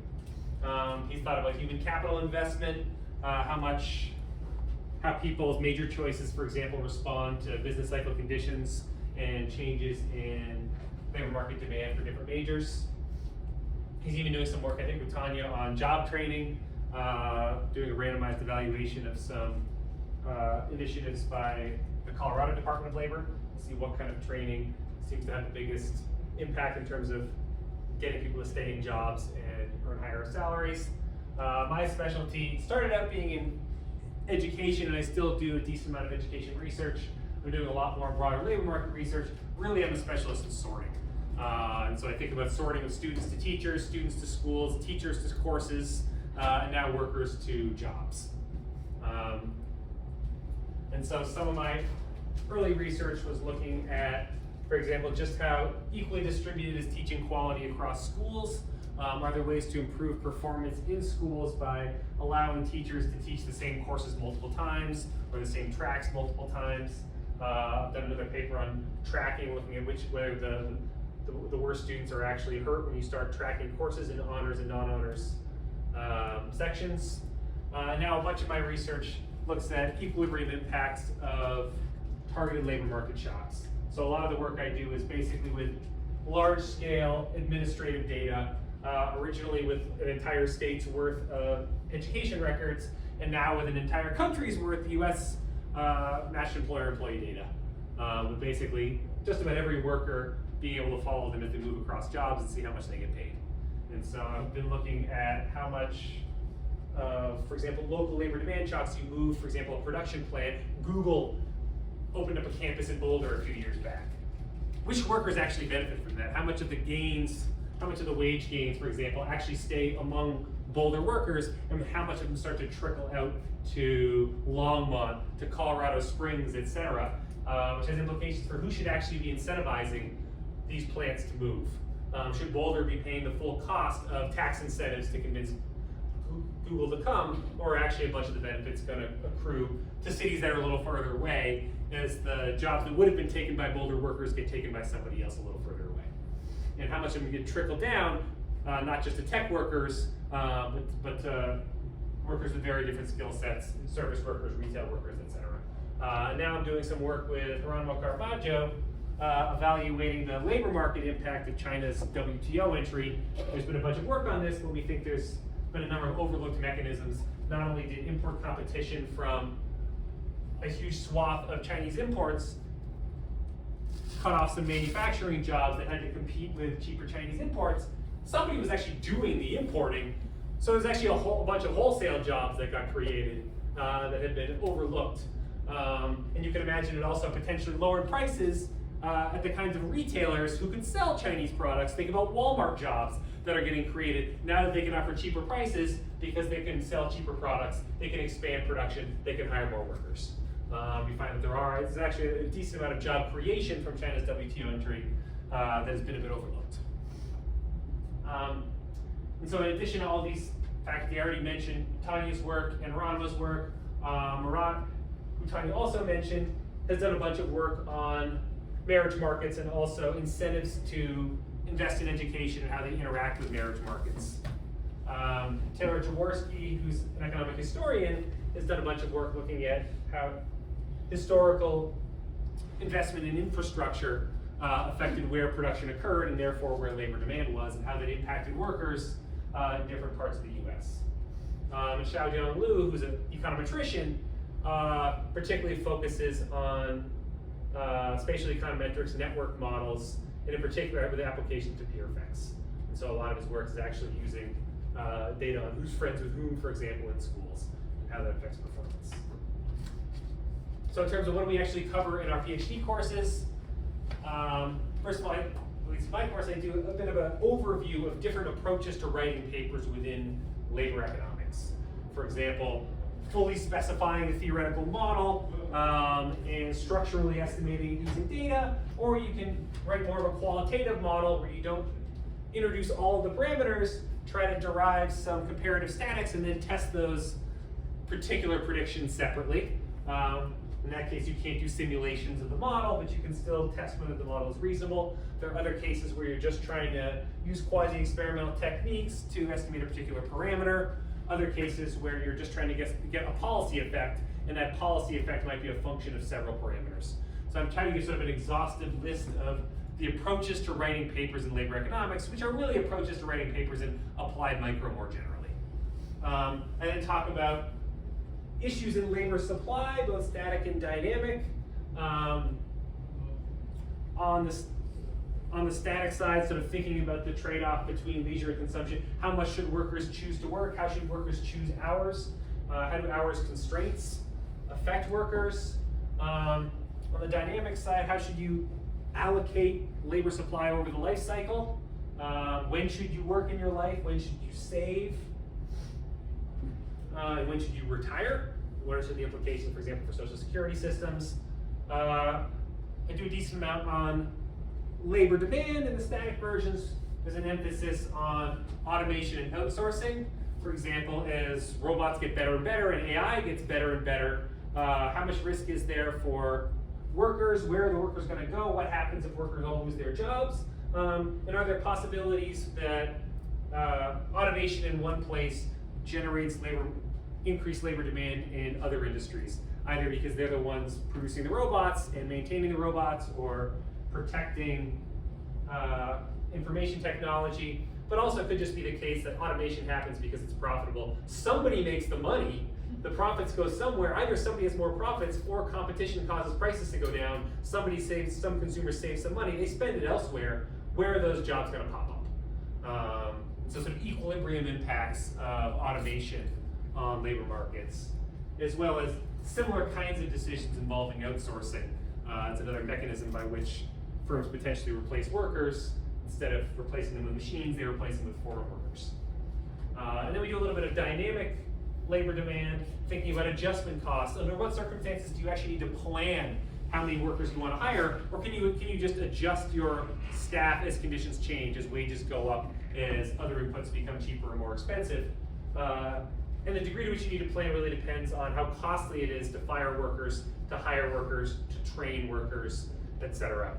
He's thought about human capital investment, how people's major choices, for example, respond to business cycle conditions and changes in labor market demand for different majors. He's even doing some work, I think, with Tanya on job training, doing a randomized evaluation of some initiatives by the Colorado Department of Labor to see what kind of training seems to have the biggest impact in terms of getting people to stay in jobs and earn higher salaries. My specialty started out being in education, and I still do a decent amount of education research. I'm doing a lot more broader labor market research. Really, I'm a specialist in sorting. And so I think about sorting of students to teachers, students to schools, teachers to courses, and now workers to jobs. And so some of my early research was looking at, for example, just how equally distributed is teaching quality across schools. Are there ways to improve performance in schools by allowing teachers to teach the same courses multiple times or the same tracks multiple times? I've done another paper on tracking, looking at whether the worst students are actually hurt when you start tracking courses in honors and non-honors sections. Now a bunch of my research looks at equilibrium impacts of targeted labor market shocks. So a lot of the work I do is basically with large-scale administrative data, originally with an entire state's worth of education records, and now with an entire country's worth of US national employer-employee data, with basically just about every worker being able to follow them as they move across jobs and see how much they get paid. And so I've been looking at how much, for example, local labor demand shocks you move, for example, a production plant. Google opened up a campus in Boulder a few years back. Which workers actually benefit from that? How much of the gains, how much of the wage gains, for example, actually stay among Boulder workers, and how much of them start to trickle out to Longmont, to Colorado Springs, et cetera, which has implications for who should actually be incentivizing these plants to move. Should Boulder be paying the full cost of tax incentives to convince Google to come, or actually a bunch of the benefits going to accrue to cities that are a little further away, as the jobs that would have been taken by Boulder workers get taken by somebody else a little further away? And how much of them get trickled down, not just to tech workers, but workers with very different skill sets, service workers, retail workers, etc. Now I'm doing some work with Geronimo Caravaggio, evaluating the labor market impact of China's WTO entry. There's been a bunch of work on this, but we think there's been a number of overlooked mechanisms. Not only did import competition from a huge swath of Chinese imports cut off some manufacturing jobs that had to compete with cheaper Chinese imports, somebody was actually doing the importing. So there's actually a bunch of wholesale jobs that got created that had been overlooked. And you can imagine it also potentially lowered prices at the kinds of retailers who could sell Chinese products. Think about Walmart jobs that are getting created now that they can offer cheaper prices because they can sell cheaper products, they can expand production, they can hire more workers. We find that there's actually a decent amount of job creation from China's WTO entry that has been a bit overlooked. And so in addition to all these faculty, I already mentioned Tanya's work and Ranma's work. Murat, who Tanya also mentioned, has done a bunch of work on marriage markets and also incentives to invest in education and how they interact with marriage markets. Taylor Jaworski, who's an economic historian, has done a bunch of work looking at how historical investment in infrastructure affected where production occurred and therefore where labor demand was, and how that impacted workers in different parts of the US. And Xiaojiang Liu, who's an econometrician, particularly focuses on spatial econometrics network models, and in particular with application to peer effects. And so a lot of his work is actually using data on who's friends with whom, for example, in schools, and how that affects performance. So in terms of what do we actually cover in our PhD courses, first of all, at least in my course, I do a bit of an overview of different approaches to writing papers within labor economics. For example, fully specifying a theoretical model and structurally estimating using data, or you can write more of a qualitative model where you don't introduce all of the parameters, try to derive some comparative statics, and then test those particular predictions separately. In that case, you can't do simulations of the model, but you can still test whether the model is reasonable. There are other cases where you're just trying to use quasi-experimental techniques to estimate a particular parameter. Other cases where you're just trying to get a policy effect, and that policy effect might be a function of several parameters. So I'm trying to give sort of an exhaustive list of the approaches to writing papers in labor economics, which are really approaches to writing papers in applied micro more generally. And then talk about issues in labor supply, both static and dynamic. On the static side, sort of thinking about the trade-off between leisure and consumption. How much should workers choose to work? How should workers choose hours? How do hours constraints affect workers? On the dynamic side, how should you allocate labor supply over the life cycle? When should you work in your life? When should you save? When should you retire? What are some of the implications, for example, for social security systems? I do a decent amount on labor demand in the static versions. There's an emphasis on automation and outsourcing. For example, as robots get better and better and AI gets better and better, how much risk is there for workers? Where are the workers going to go? What happens if workers all lose their jobs? And are there possibilities that automation in one place generates increased labor demand in other industries, either because they're the ones producing the robots and maintaining the robots, or protecting information technology, but also it could just be the case that automation happens because it's profitable. Somebody makes the money, the profits go somewhere. Either somebody has more profits or competition causes prices to go down. Some consumers save some money, they spend it elsewhere. Where are those jobs going to pop up? So sort of equilibrium impacts of automation on labor markets, as well as similar kinds of decisions involving outsourcing. It's another mechanism by which firms potentially replace workers. Instead of replacing them with machines, they replace them with foreign workers. And then we do a little bit of dynamic labor demand, thinking about adjustment costs. Under what circumstances do you actually need to plan how many workers you want to hire, or can you just adjust your staff as conditions change, as wages go up, as other inputs become cheaper or more expensive? And the degree to which you need to plan really depends on how costly it is to fire workers, to hire workers, to train workers, etc.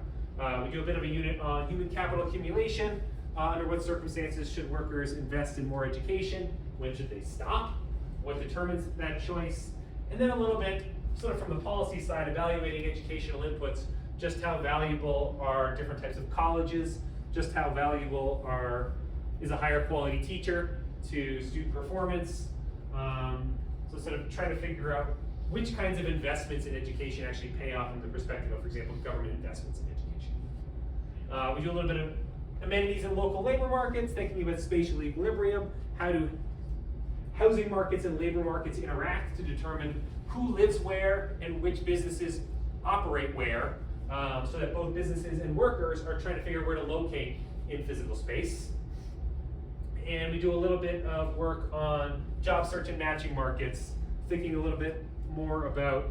We do a bit of a unit on human capital accumulation. Under what circumstances should workers invest in more education? When should they stop? What determines that choice? And then a little bit, sort of from the policy side, evaluating educational inputs. Just how valuable are different types of colleges? Just how valuable is a higher quality teacher to student performance? So sort of trying to figure out which kinds of investments in education actually pay off from the perspective of, for example, government investments in education. We do a little bit of amenities in local labor markets, thinking about spatial equilibrium. How do housing markets and labor markets interact to determine who lives where and which businesses operate where, so that both businesses and workers are trying to figure out where to locate in physical space. And we do a little bit of work on job search and matching markets, thinking a little bit more about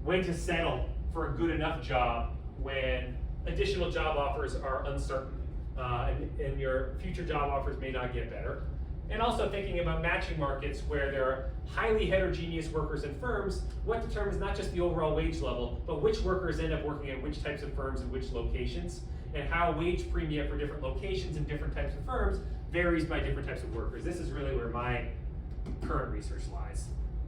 when to settle for a good enough job when additional job offers are uncertain and your future job offers may not get better. And also thinking about matching markets where there are highly heterogeneous workers and firms, what determines not just the overall wage level, but which workers end up working at which types of firms and which locations, and how wage premium for different locations and different types of firms varies by different types of workers. This is really where my current research lies.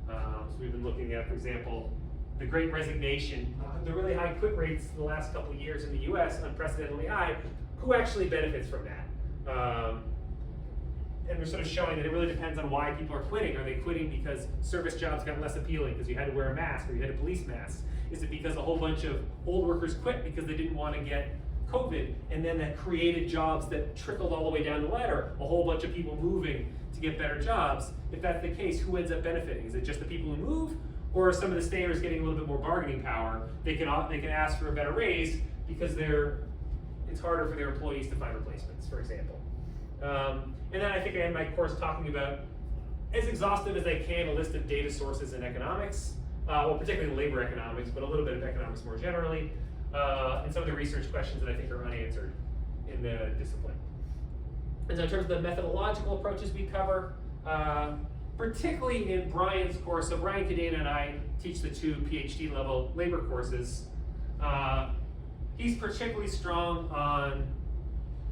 So we've been looking at, for example, the Great Resignation, the really high quit rates the last couple of years in the US, unprecedentedly high. Who actually benefits from that? And we're sort of showing that it really depends on why people are quitting. Are they quitting because service jobs got less appealing because you had to wear a mask or you had a police mask? Is it because a whole bunch of old workers quit because they didn't want to get COVID, and then that created jobs that trickled all the way down the ladder, a whole bunch of people moving to get better jobs? If that's the case, who ends up benefiting? Is it just the people who move, or are some of the stayers getting a little bit more bargaining power? They can ask for a better raise because it's harder for their employees to find replacements, for example. And then I think I end my course talking about, as exhaustive as I can, a list of data sources in economics, well, particularly labor economics, but a little bit of economics more generally, and some of the research questions that I think are unanswered in the discipline. And so in terms of the methodological approaches we cover, particularly in Brian's course, so Brian Cadena and I teach the 2 PhD level labor courses. He's particularly strong on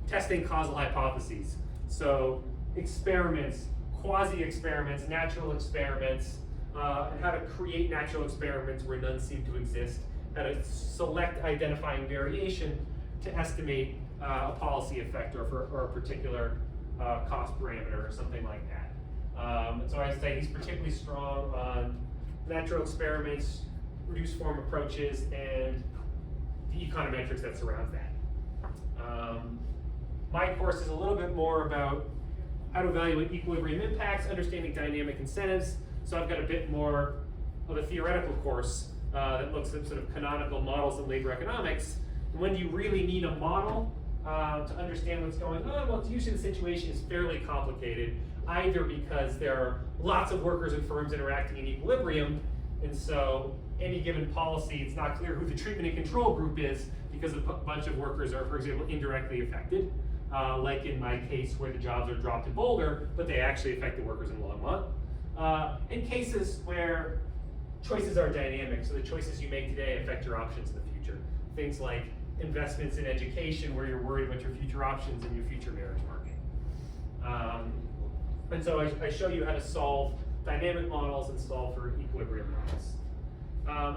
testing causal hypotheses. So experiments, quasi-experiments, natural experiments, and how to create natural experiments where none seem to exist, how to select identifying variation to estimate a policy effect or a particular cost parameter or something like that. And so I say he's particularly strong on natural experiments, reduced form approaches, and the econometrics that surrounds that. My course is a little bit more about how to evaluate equilibrium impacts, understanding dynamic incentives. So I've got a bit more of a theoretical course that looks at sort of canonical models in labor economics. And when do you really need a model to understand what's going on? Well, it's usually the situation is fairly complicated, either because there are lots of workers and firms interacting in equilibrium, and so any given policy, it's not clear who the treatment and control group is because a bunch of workers are, for example, indirectly affected, like in my case where the jobs are dropped in Boulder, but they actually affect the workers in Longmont. In cases where choices are dynamic, so the choices you make today affect your options in the future. Things like investments in education where you're worried about your future options and your future marriage market. And so I show you how to solve dynamic models and solve for equilibrium models.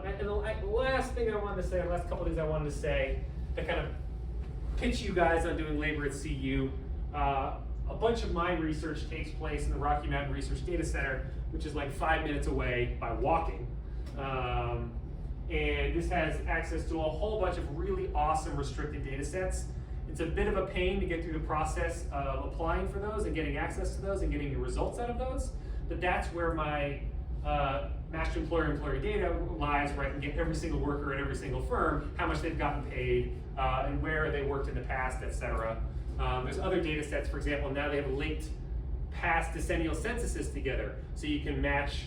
And the last thing I wanted to say, the last couple of things I wanted to say to kind of pitch you guys on doing labor at CU. A bunch of my research takes place in the Rocky Mountain Research Data Center, which is like 5 minutes away by walking. And this has access to a whole bunch of really awesome restricted data sets. It's a bit of a pain to get through the process of applying for those and getting access to those and getting the results out of those. But that's where my master employer-employee data lies, where I can get every single worker at every single firm, how much they've gotten paid, and where they worked in the past, et cetera. There's other data sets, for example, now they have linked past decennial censuses together, so you can match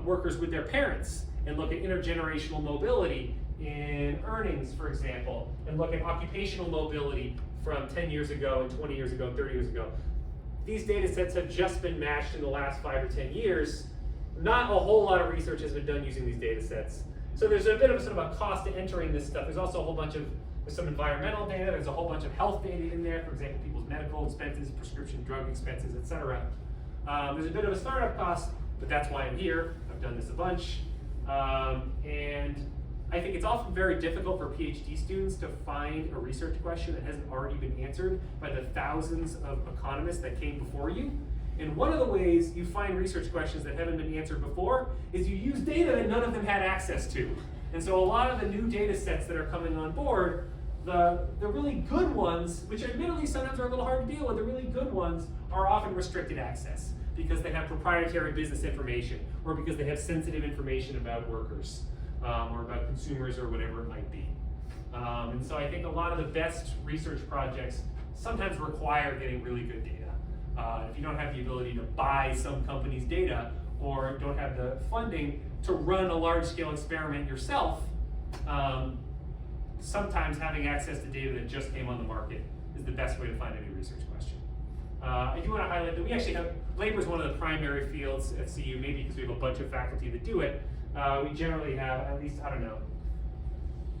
workers with their parents and look at intergenerational mobility in earnings, for example, and look at occupational mobility from 10 years ago and 20 years ago and 30 years ago. These data sets have just been matched in the last 5 or 10 years. Not a whole lot of research has been done using these data sets. So there's a bit of sort of a cost to entering this stuff. There's also a whole bunch of, there's some environmental data, there's a whole bunch of health data in there, for example, people's medical expenses, prescription drug expenses, et cetera. There's a bit of a startup cost, but that's why I'm here. I've done this a bunch. And I think it's often very difficult for PhD students to find a research question that hasn't already been answered by the thousands of economists that came before you. And one of the ways you find research questions that haven't been answered before is you use data that none of them had access to. And so a lot of the new data sets that are coming on board, the really good ones, which admittedly sometimes are a little hard to deal with, the really good ones are often restricted access because they have proprietary business information or because they have sensitive information about workers or about consumers or whatever it might be. And so I think a lot of the best research projects sometimes require getting really good data. If you don't have the ability to buy some company's data or don't have the funding to run a large-scale experiment yourself, sometimes having access to data that just came on the market is the best way to find any research question. I do want to highlight that we actually have, labor is one of the primary fields at CU, maybe because we have a bunch of faculty that do it. We generally have at least, I don't know,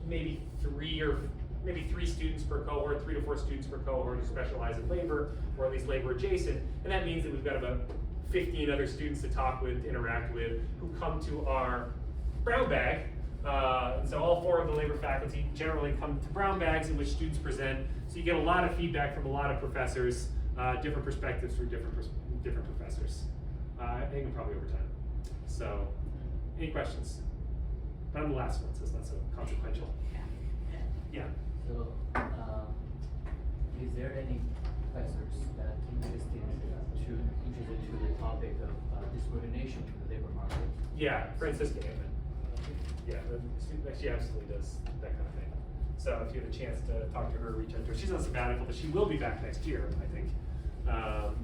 maybe three students per cohort, 3 to 4 students per cohort who specialize in labor, or at least labor adjacent. And that means that we've got about 15 other students to talk with, to interact with, who come to our brown bag. And so all 4 of the labor faculty generally come to brown bags in which students present. So you get a lot of feedback from a lot of professors, different perspectives from different professors. I think I'm probably over time. So, any questions? But I'm the last one, so it's not so consequential. Yeah. So, is there any professors that interested to the topic of discrimination in the labor market? Yeah, Francisca Hammond. Yeah, she absolutely does that kind of thing. So if you have a chance to talk to her, reach out to her. She's on sabbatical, but she will be back next year, I think.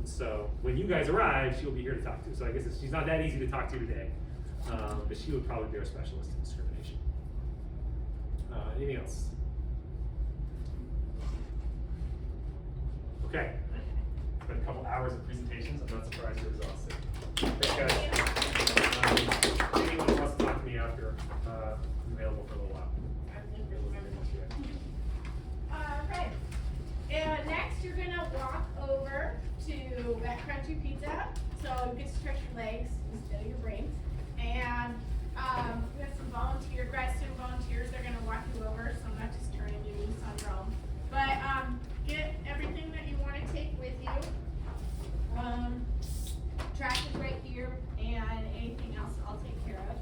So when you guys arrive, she'll be here to talk to. So I guess she's not that easy to talk to today, but she would probably be our specialist in discrimination. Anything else? Okay. It's been a couple hours of presentations. I'm not surprised you're exhausted. Thanks, guys. Anyone who wants to talk to me after, I'm available for a little while. Right. And next, you're gonna walk over to Wet Crunchy Pizza. So you get to stretch your legs instead of your brains. And we have some grad student volunteers. They're gonna walk you over. So I'm not just turning you loose on your own. But get everything that you want to take with you. Trash is right here, and anything else I'll take care of.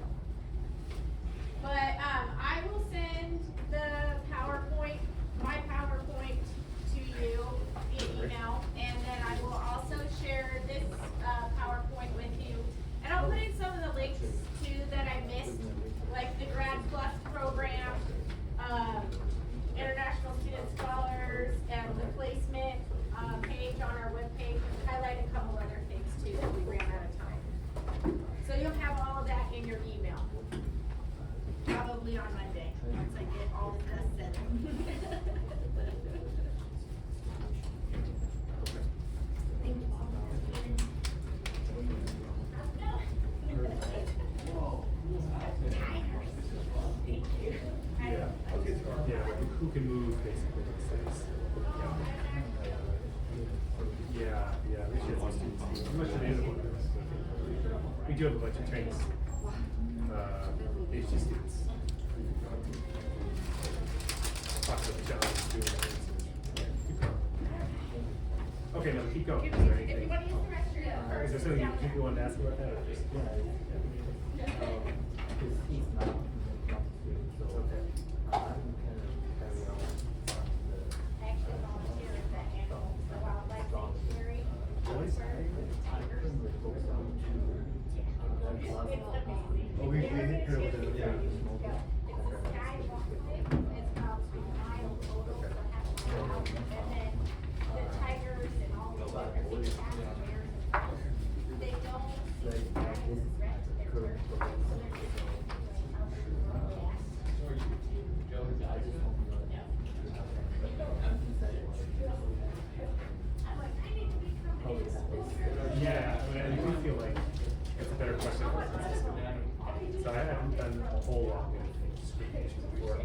But I will send the PowerPoint, my PowerPoint, to you via email, and then I will also share this PowerPoint with you. And I'll put in some of the links too that I missed, like the Grad Plus program, International Student Scholars, and the placement page on our webpage. Highlight a couple other things too that we ran out of time. So you'll have all of that in your email. Probably on Monday, once I get all the dust settled. Yeah, who can move basically these days. Yeah, we should have some students. How much are they able to do? We do have a bunch of trainings. PhD students. Talk about the challenges doing that. Okay, no, keep going. Is there anything? If you want to use the restroom. Is there something you want to ask about that? Or just, Because he's not student, so okay. I'm kind of carry on Actually volunteer at the animal, the wildlife sanctuary. Oh, we hit her with the, yeah. It's a skywalk thing, it's about 2 miles total, so half a mile out, and then the tigers and all the different big cats and bears and stuff, they don't see guys as threats to their herd, so they're just out there to run gas. I'm like, I need to be coming in. Yeah, I mean, I do feel like it's a better question for Francisco. So I haven't done a whole lot of discrimination before.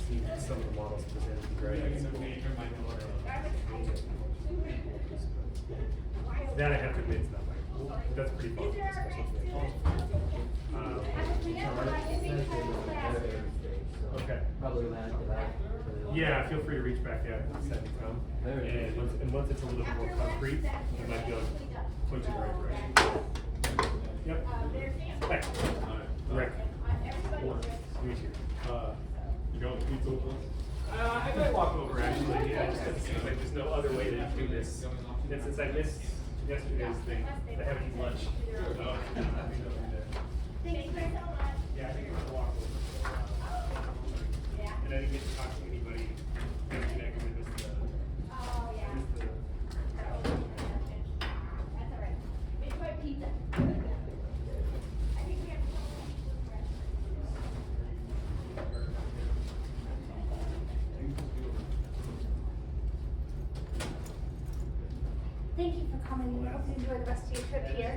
Seen some of the models presented in grad school. That I have to admit is not my, that's pretty fun, especially okay. Probably land for that. Yeah, feel free to reach back out and send me some. And once it's a little bit more concrete, I might be able to point you in the right direction. Yep. Thanks. Rick. Nice to meet you. You going to pizza with us? I might walk over actually, yeah, just 'cause it seems like there's no other way to do this. And since I missed yesterday's thing, I haven't eaten lunch. Thank you very much. Yeah, I think I'm gonna walk over. And I didn't get to talk to anybody connected with this. Oh, yeah. That's all right. Enjoy pizza. I think we have Thank you for coming. I hope you enjoy the rest of your trip here.